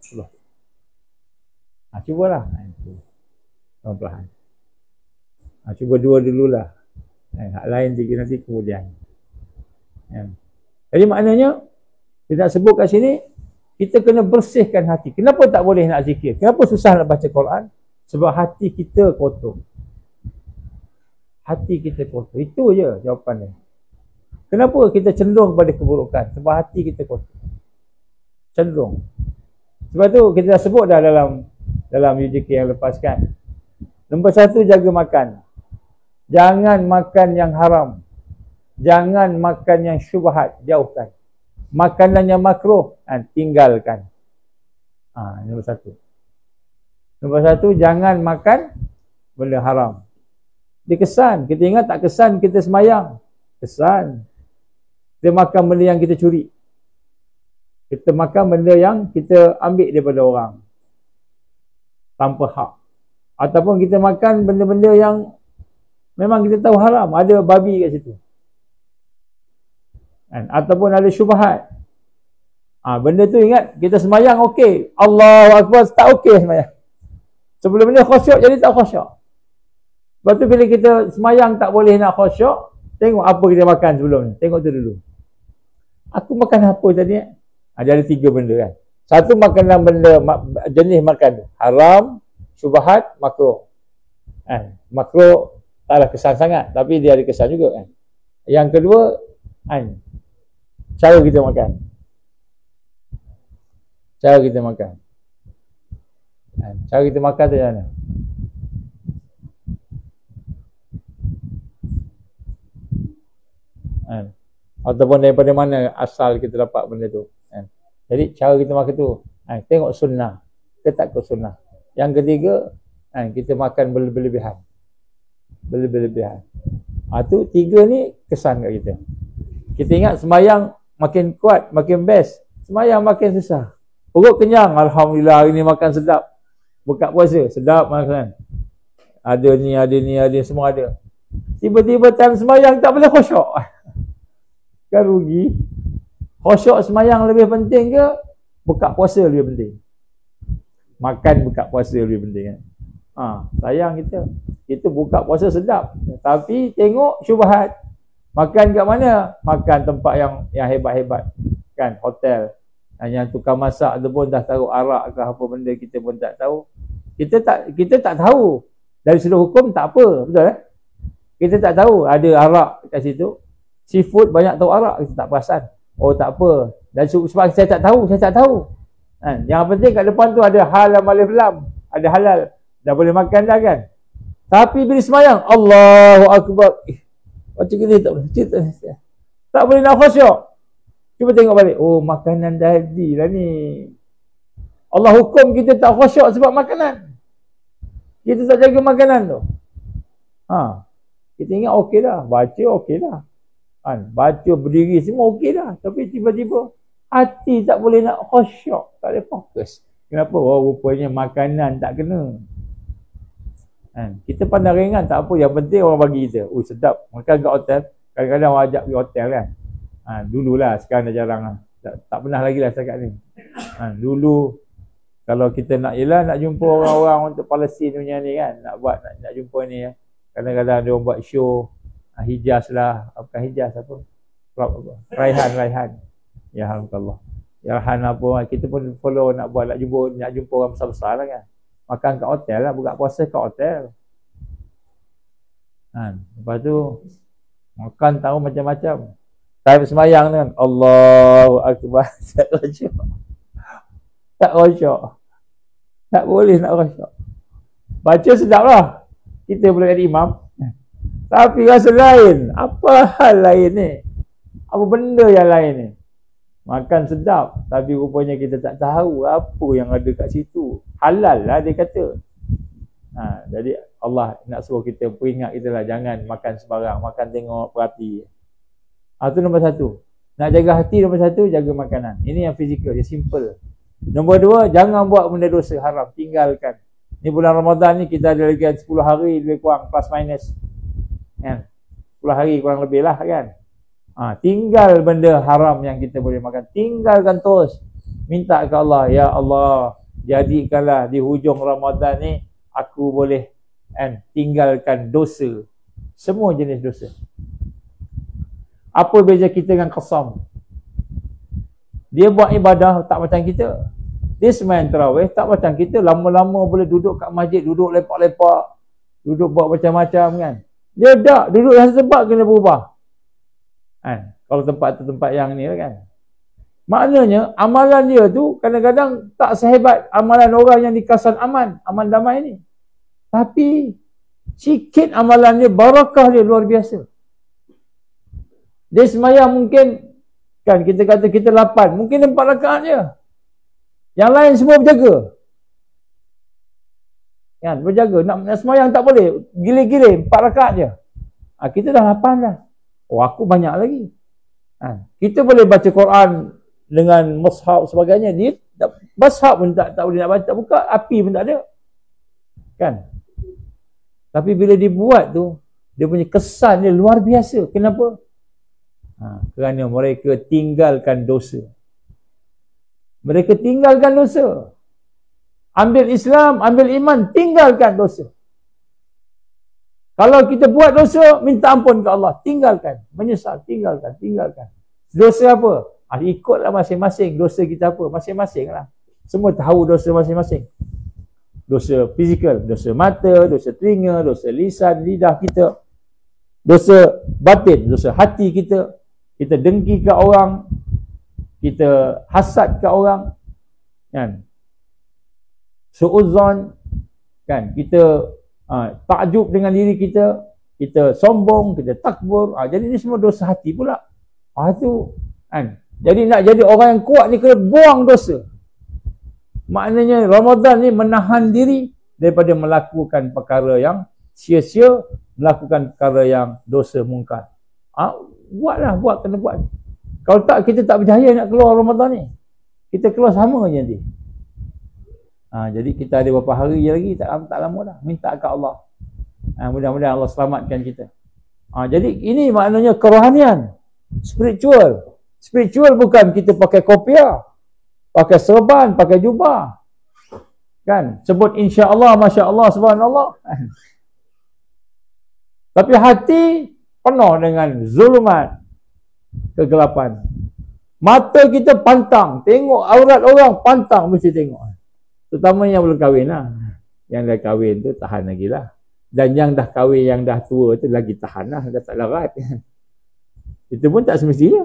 S1: Cubalah pelan-pelan. Cuba 2 dululah, hak lain nanti kemudian. Jadi maknanya kita nak sebut kat sini, kita kena bersihkan hati. Kenapa tak boleh nak zikir? Kenapa susah nak baca Quran? Sebab hati kita kotor. Hati kita kotor. Itu je jawapannya. Kenapa kita cenderung kepada keburukan? Sebab hati kita kotor. Cenderung. Sebab tu kita dah sebut dah dalam UJK yang lepas kan. Nombor 1, jaga makan. Jangan makan yang haram. Jangan makan yang syubhat. Jauhkan. Makanan yang makruh, tinggalkan. Nombor 1. Nombor satu, jangan makan benda haram. Dia kesan. Kita ingat tak kesan kita semayang? Kesan. Kita makan benda yang kita curi. Kita makan benda yang kita ambil daripada orang tanpa hak. Ataupun kita makan benda-benda yang memang kita tahu haram. Ada babi kat situ. Ataupun ada syubhat. Benda tu ingat, kita semayang okey. Allahu Akbar, tak okey semayang. Sebelum ni khusyuk jadi tak khusyuk. Lepas tu bila kita semayang tak boleh nak khusyuk, tengok apa kita makan sebelum ni. Tengok tu dulu. Aku makan apa tadi? Dia ada 3 benda kan. Satu, makanan benda, jenis makan haram, syubhat, makruh. Makruh taklah kesan sangat, tapi dia ada kesan juga kan. Yang kedua, cara kita makan. Cara kita makan. Cara kita makan tu macam mana? Ataupun daripada mana asal kita dapat benda tu. Jadi cara kita makan tu, tengok sunnah. Kita tak ke sunnah. Yang ketiga, kita makan berlebihan. Berlebihan. Tu 3 ni kesan kat kita. Kita ingat semayang makin kuat, makin best. Semayang makin susah. Perut kenyang, alhamdulillah hari ni makan sedap. Buka puasa, sedap makan. Ada ni, semua ada. Tiba-tiba time semayang tak boleh khusyuk. Kan rugi. Khusyuk semayang lebih penting ke buka puasa lebih penting? Makan buka puasa lebih penting kan? Sayang kita buka puasa sedap, tapi tengok syubhat. Makan kat mana? Makan tempat yang hebat-hebat kan, hotel. Yang tukang masak tu pun dah taruh arak ke apa benda, kita pun tak tahu. Kita tak tahu. Dari sudut hukum tak apa, betul eh? Kita tak tahu ada arak kat situ. Seafood banyak tahu arak, kita tak perasan. Oh tak apa. Dan sebab saya tak tahu. Yang penting kat depan tu ada halal alif lam, ada halal. Dah boleh makan dah kan. Tapi bila semayang, Allahu Akbar. Macam ni tak boleh nak khusyuk. Cuba tengok balik. Oh, makanan tadi lah ni. Allah hukum kita tak khusyuk sebab makanan. Kita tak jaga makanan tu. Kita ingat okey dah. Baca okey dah. Baca berdiri semua okey dah. Tapi tiba-tiba hati tak boleh nak khusyuk. Tak boleh fokus. Kenapa? Oh, rupanya makanan tak kena. Kita pandang ringan tak apa. Yang penting orang bagi kita. Oh, sedap. Makan kat hotel. Kadang-kadang orang ajak pergi hotel kan. Dululah, sekarang dah jarang lah. Tak pernah lagi lah setakat ni. Dulu kalau kita nak jumpa orang-orang untuk Palestin punya ni kan, nak jumpa ni ya. Kadang-kadang dia orang buat show Hijaz lah, Raihan. Ya alhamdulillah. Ya Raihan apa, kita pun follow nak jumpa orang besar-besar lah kan. Makan kat hotel lah, buka puasa kat hotel. Lepas tu makan tahu macam-macam. Time semayang tu kan, Allahu Akbar. Tak khusyuk. Tak boleh nak khusyuk. Baca sedap lah. Kita boleh jadi imam. Tapi rasa lain. Apa hal lain ni? Apa benda yang lain ni? Makan sedap. Tapi rupanya kita tak tahu apa yang ada kat situ. Halal lah dia kata. Jadi Allah nak suruh kita peringat kita lah. Jangan makan sebarang. Makan tengok, perhati. Itu nombor 1. Nak jaga hati nombor 1, jaga makanan. Ini yang fizikal, dia simple. Nombor 2, jangan buat benda dosa haram. Tinggalkan. Ni bulan Ramadan ni kita ada lagi 10 hari lebih kurang, plus minus. Kan? 10 hari kurang lebih lah kan. Tinggal benda haram yang kita boleh makan. Tinggalkan terus. Minta ke Allah, ya Allah, jadikanlah di hujung Ramadan ni aku boleh tinggalkan dosa. Semua jenis dosa. Apa beza kita dengan Qasam? Dia buat ibadah tak macam kita. Dia sembahyang tarawih tak macam kita. Lama-lama boleh duduk kat masjid, duduk lepak-lepak, duduk buat macam-macam kan. Dia tak, duduk dalam tempat kena berubah. Kalau tempat tu tempat yang ni kan. Maknanya amalan dia tu kadang-kadang tak sehebat amalan orang yang di kawasan aman damai ni. Tapi sikit amalan dia, barakah dia luar biasa. Dia semayang mungkin, kan kita kata kita 8, mungkin 4 rakaat je. Yang lain semua berjaga. Kan, berjaga. Nak semayang tak boleh. Gilir-gilir 4 rakaat je. Kita dah 8 dah. Aku banyak lagi. Kita boleh baca Quran dengan mushaf sebagainya. Dia mushaf pun tak boleh nak baca, tak buka, api pun tak ada. Kan? Tapi bila dibuat tu, dia punya kesan dia luar biasa. Kenapa? Kerana mereka tinggalkan dosa. Mereka tinggalkan dosa. Ambil Islam, ambil iman, tinggalkan dosa. Kalau kita buat dosa, minta ampun ke Allah. Tinggalkan. Menyesal. Tinggalkan. Dosa apa? Ikutlah masing-masing. Dosa kita apa? Masing-masing lah. Semua tahu dosa masing-masing. Dosa fizikal. Dosa mata, dosa telinga, dosa lisan, lidah kita. Dosa batin, dosa hati kita. Kita dengki ke orang. Kita hasad ke orang. Kan? Su'udzon. Kan? Kita takjub dengan diri kita, kita sombong, kita takbur. Jadi ni semua dosa hati pula. Itu kan. Jadi nak jadi orang yang kuat ni kena buang dosa. Maknanya Ramadan ni menahan diri daripada melakukan perkara yang sia-sia, melakukan perkara yang dosa mungkar. Buatlah, kena buat. Kalau tak, kita tak berjaya nak keluar Ramadan ni. Kita keluar sama je nanti. Jadi kita ada beberapa hari lagi, tak lama dah. Minta kat Allah. Mudah-mudahan Allah selamatkan kita. Jadi ini maknanya kerohanian. Spiritual. Spiritual bukan kita pakai kopiah, pakai serban, pakai jubah. Kan? Sebut insya-Allah, masya-Allah, subhanallah. Tapi hati penuh dengan zulumat, kegelapan. Mata kita pantang. Tengok aurat orang, pantang mesti tengok. Terutama yang belum kahwin lah. Yang dah kahwin tu tahan lagi lah. Dan yang dah kahwin, yang dah tua tu lagi tahan lah. Dah tak larat. Itu pun tak semestinya.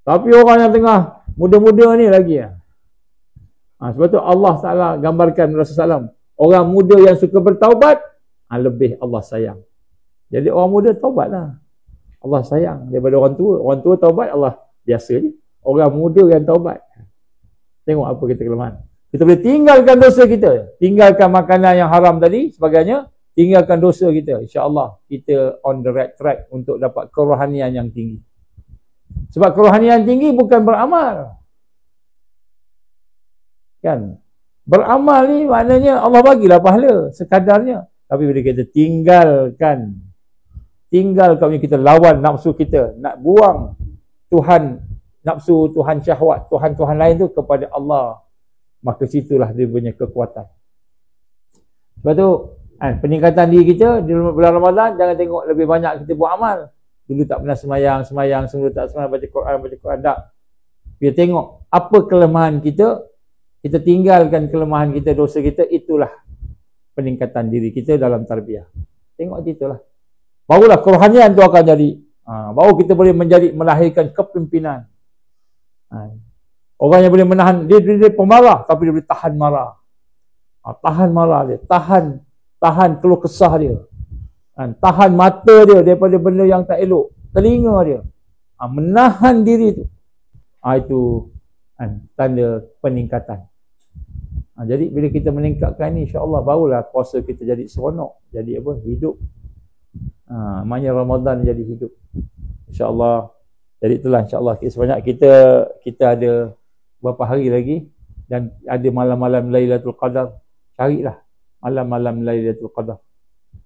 S1: Tapi orang yang tengah muda-muda ni lagi lah. Sebab tu Allah Ta'ala gambarkan Rasulullah SAW. Orang muda yang suka bertaubat, lebih Allah sayang. Jadi orang muda taubat lah. Allah sayang daripada orang tua. Orang tua taubat, Allah biasa je. Orang muda yang taubat. Tengok apa kita kelemahan. Kita boleh tinggalkan dosa kita. Tinggalkan makanan yang haram tadi, sebagainya. Tinggalkan dosa kita. InsyaAllah kita on the right track untuk dapat kerohanian yang tinggi. Sebab kerohanian tinggi bukan beramal. Kan? Beramal ni maknanya Allah bagilah pahala sekadarnya. Tapi bila kita tinggalkan kita lawan nafsu kita. Nak buang Tuhan, nafsu, Tuhan syahwat, Tuhan-Tuhan lain tu kepada Allah, maka situlah dia punya kekuatan. Sebab tu peningkatan diri kita di bulan Ramadan, jangan tengok lebih banyak kita buat amal. Dulu tak pernah semayang, semua tak pernah baca Quran tak. Dia tengok apa kelemahan kita, kita tinggalkan kelemahan kita, dosa kita, itulah peningkatan diri kita dalam tarbiyah. Tengok itulah. Barulah kerohanian tu akan jadi. Baru kita boleh melahirkan kepimpinan. Orang yang boleh menahan, dia pemarah, tapi dia boleh tahan marah. Tahan marah dia, tahan keluh kesah dia. Tahan mata dia daripada benda yang tak elok. Telinga dia. Menahan diri tu. Itu tanda peningkatan. Jadi bila kita meningkatkan ni, insya-Allah barulah puasa kita jadi seronok. Jadi apa? Hidup. Maknanya Ramadan jadi hidup. InsyaAllah. Jadi itulah insyaAllah. Sebanyak kita ada berapa hari lagi. Dan ada malam-malam Lailatul Qadar. Carilah malam-malam Lailatul Qadar.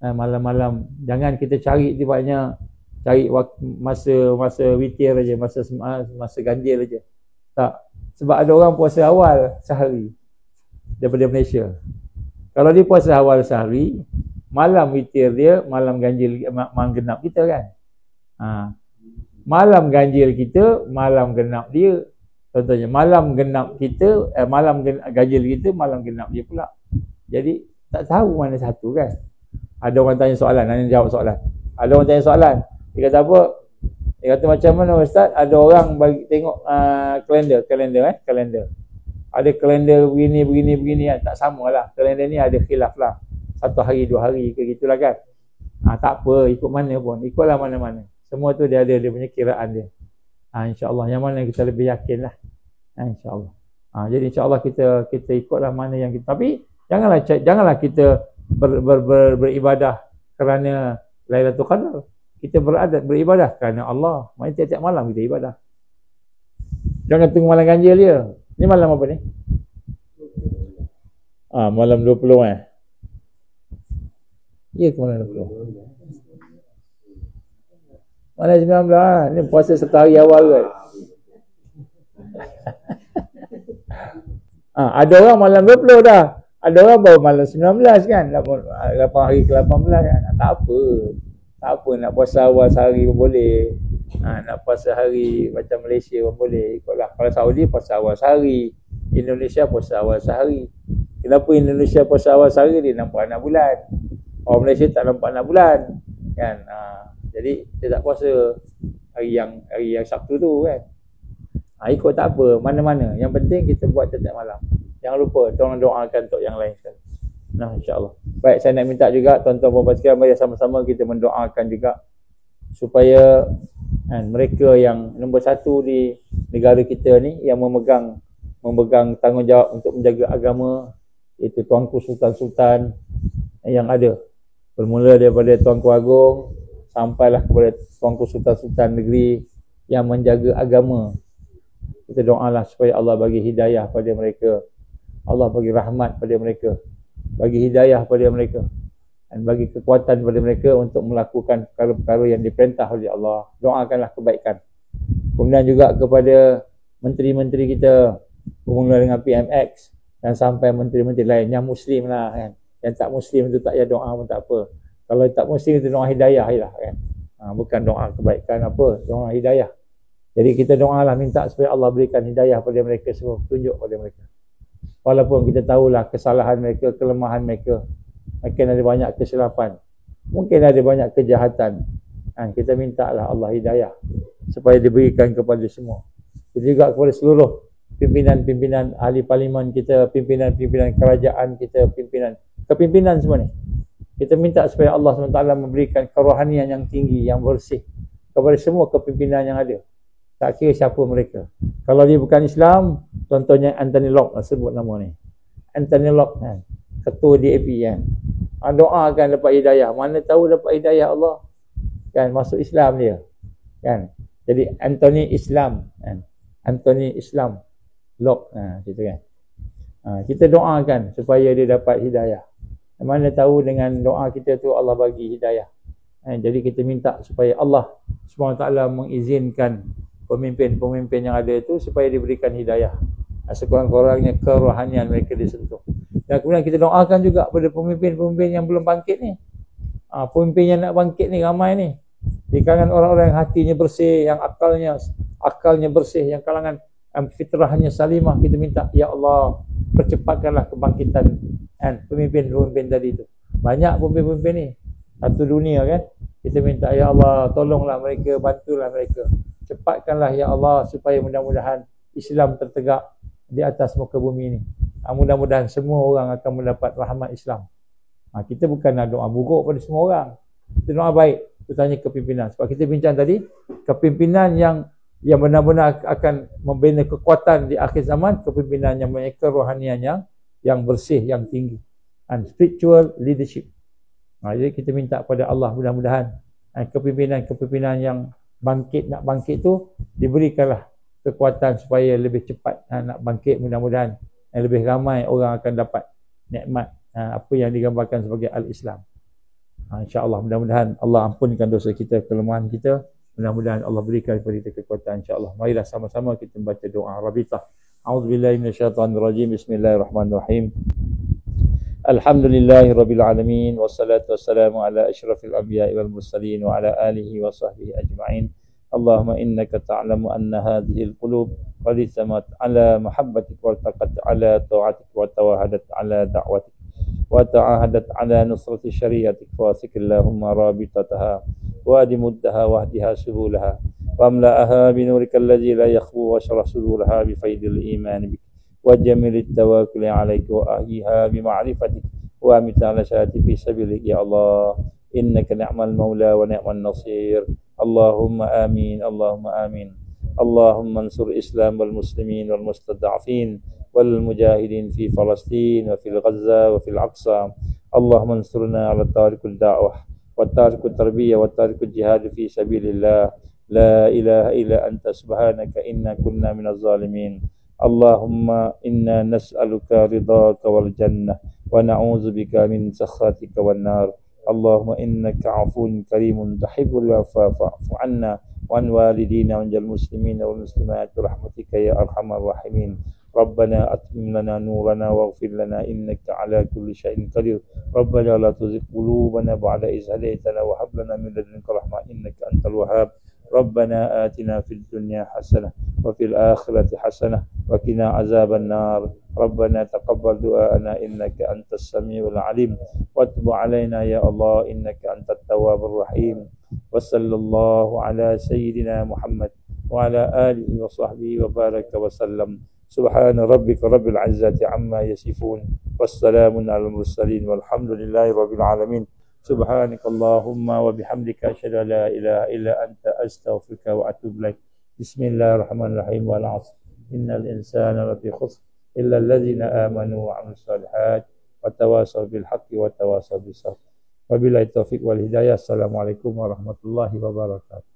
S1: Malam-malam. Jangan kita cari tiba-tiba. Cari masa witir aja, masa ganjil aja. Tak. Sebab ada orang puasa awal sehari daripada Malaysia. Kalau dia puasa awal sehari, malam witir dia, malam ganjil, malam genap kita kan. Malam ganjil kita, malam genap dia. Contohnya malam genap kita, malam ganjil kita, malam genap dia pula. Jadi tak tahu mana satu kan. Ada orang tanya soalan, nanti jawab soalan. Ada orang tanya soalan. Dia kata apa? Dia kata macam mana Ustaz? Ada orang bagi tengok kalender. Ada kalender begini kan. Tak samalah. Kalender ni ada khilaf lah. 1 hari, 2 hari ke gitulah kan. Tak apa, ikut mana pun. Ikutlah mana-mana. Semua tu dia ada dia punya kiraan dia. InsyaAllah yang mana kita lebih yakin lah. InsyaAllah. Jadi insyaAllah kita ikutlah mana yang kita. Tapi Janganlah kita beribadah kerana Lailatul Qadar. Kita beribadah kerana Allah. Maksudnya tiap-tiap malam kita ibadah. Jangan tunggu malam ganjil dia. Ni malam apa ni? Malam 20 Ya ke malam 20? Malam 19 ni puasa setahun awal kan. Ada orang malam 20 dah. Ada orang baru malam 19 kan. 8 hari ke 18 kan. Tak apa nak puasa awal sehari pun boleh. Nak puasa hari macam Malaysia pun boleh. Ikutlah. Kalau Saudi puasa awal sehari, Indonesia puasa awal sehari. Kenapa Indonesia puasa awal sehari? Dia nampak 6 bulan. Orang Malaysia tak nampak 6 bulan kan. Jadi dia tak puasa hari yang Sabtu tu kan. Ikut tak apa, mana-mana. Yang penting kita buat setiap malam. Jangan lupa, tolong doakan untuk yang lain sekali. InsyaAllah. Baik, saya nak minta juga tuan-tuan puan-puan sekalian, mari sama-sama kita mendoakan juga supaya mereka yang nombor satu di negara kita ni yang memegang tanggungjawab untuk menjaga agama, iaitu Tuanku Sultan-Sultan yang ada. Bermula daripada Tuanku Agong sampailah kepada Tuanku Sultan-Sultan negeri yang menjaga agama. Kita doalah supaya Allah bagi hidayah pada mereka. Allah bagi rahmat pada mereka. Bagi hidayah pada mereka. Dan bagi kekuatan pada mereka untuk melakukan perkara-perkara yang diperintah oleh Allah. Doakanlah kebaikan. Kemudian juga kepada menteri-menteri kita. Bermula dengan PMX. Dan sampai menteri-menteri lain. Yang Muslim lah kan. Yang tak Muslim tu tak payah doa pun tak apa. Kalau tak Muslim itu doa hidayah je lah kan. Bukan doa kebaikan apa. Doa hidayah. Jadi kita doalah minta supaya Allah berikan hidayah pada mereka semua, tunjuk pada mereka. Walaupun kita tahulah kesalahan mereka, kelemahan mereka. Mungkin ada banyak kesilapan. Mungkin ada banyak kejahatan. Kita mintalah Allah hidayah supaya diberikan kepada semua. Jadi juga kepada seluruh pimpinan-pimpinan ahli parlimen kita, pimpinan-pimpinan kerajaan kita, kepimpinan semua ni. Kita minta supaya Allah SWT memberikan kerohanian yang tinggi, yang bersih kepada semua kepimpinan yang ada. Tak kira siapa mereka. Kalau dia bukan Islam, contohnya Anthony Locke lah sebut nama ni. Anthony Locke kan, ketua DAP kan. Doakan dapat hidayah. Mana tahu dapat hidayah Allah. Kan masuk Islam dia. Kan. Jadi Anthony Islam kan. Anthony Islam Locke gitu kan. Kita doakan supaya dia dapat hidayah. Mana tahu dengan doa kita tu Allah bagi hidayah. Jadi kita minta supaya Allah SWT mengizinkan pemimpin-pemimpin yang ada itu supaya diberikan hidayah. Sekurang-kurangnya kerohanian mereka disentuh. Dan kemudian kita doakan juga pada pemimpin-pemimpin yang belum bangkit ni. Pemimpin yang nak bangkit ni ramai ni. Di kalangan orang-orang yang hatinya bersih, yang akalnya bersih, yang kalangan fitrahnya salimah, kita minta, ya Allah, percepatkanlah kebangkitan pemimpin-pemimpin tadi itu. Banyak pemimpin-pemimpin ni. Satu dunia kan. Kita minta, ya Allah, tolonglah mereka, bantulah mereka. Cepatkanlah ya Allah supaya mudah-mudahan Islam tertegak di atas muka bumi ini. Mudah-mudahan semua orang akan mendapat rahmat Islam. Kita bukan nak doa buruk pada semua orang. Kita doa baik, terutamanya kepimpinan. Sebab kita bincang tadi, kepimpinan yang benar-benar akan membina kekuatan di akhir zaman, kepimpinan yang mempunyai kerohanian yang bersih, yang tinggi. And spiritual leadership. Jadi kita minta pada Allah mudah-mudahan kepimpinan yang nak bangkit tu diberikanlah kekuatan supaya lebih cepat nak bangkit, mudah-mudahan lebih ramai orang akan dapat nikmat apa yang digambarkan sebagai al-Islam. InsyaAllah mudah-mudahan Allah ampunkan dosa kita, kelemahan kita, mudah-mudahan Allah berikan kepada kita kekuatan insyaAllah. Marilah sama-sama kita membaca doa Rabitah. A'udzubillahi minasyaitanirrajim. Bismillahirrahmanirrahim. Alhamdulillahirabbil alamin wassalatu wassalamu ala asyrafil anbiya'i wal mursalin wa ala alihi wa sahbihi ajma'in. Allahumma innaka ta'lamu anna hadhihi al-qulub qad samat ala mahabbatik wa taqat ala ta'atik wa tawahadat ala da'watik wa ta'ahadat ala nusrati syariatik wa sikillahumma rabitataha wa adimuddaha wa ahdiha subulaha wa amla'aha binurika alladhi la yakhbu wa syarah sudulaha bi faidil iman bik وجميل التوكل عليك وأهيها بمعرفتك وأمت على شهادتي في سبيلك يا الله إنك نعم المولى ونعم النصير اللهم آمين اللهم آمين اللهم انصر الإسلام والمسلمين والمستضعفين والمجاهدين في فلسطين وفي غزة وفي الأقصى. اللهم انصرنا على تارك الدعوة والتارك التربية والتارك الجهاد في سبيل الله. لا إله إلا أنت سبحانك إنا كنا من الظالمين. اللهم إنا نسألك رضاك والجنة ونعوذ بك من سخطك والنار. اللهم إنك عفو كريم تحب العفو فاعف عنا وعن والدينا وعن المسلمين والمسلمات برحمتك يا أرحم الراحمين. ربنا أتمم لنا نورنا واغفر لنا إنك على كل شيء قدير. ربنا لا تزغ قلوبنا بعد إذ هديتنا وهب لنا من لدنك رحمة إنك أنت الوهاب. ربنا آتنا في الدنيا حسنة وفي الآخرة حسنة وقنا عذاب النار. ربنا تقبل دعاءنا إنك أنت السميع العليم وتب علينا يا الله إنك أنت التواب الرحيم. وصلى الله على سيدنا محمد وعلى آله وصحبه وبارك وسلم. سبحان ربك رب العزة عما يصفون والسلام على المرسلين والحمد لله رب العالمين. سبحانك اللهم وبحمدك أشهد أن لا إله إلا أنت أستغفرك وأتوب إليك. بسم الله الرحمن الرحيم والعصر إن الإنسان لفي خسر إلا الذين آمنوا وعملوا الصالحات وتواصوا بالحق وتواصوا بالصبر. وبالله التوفيق والهداية. السلام عليكم ورحمة الله وبركاته.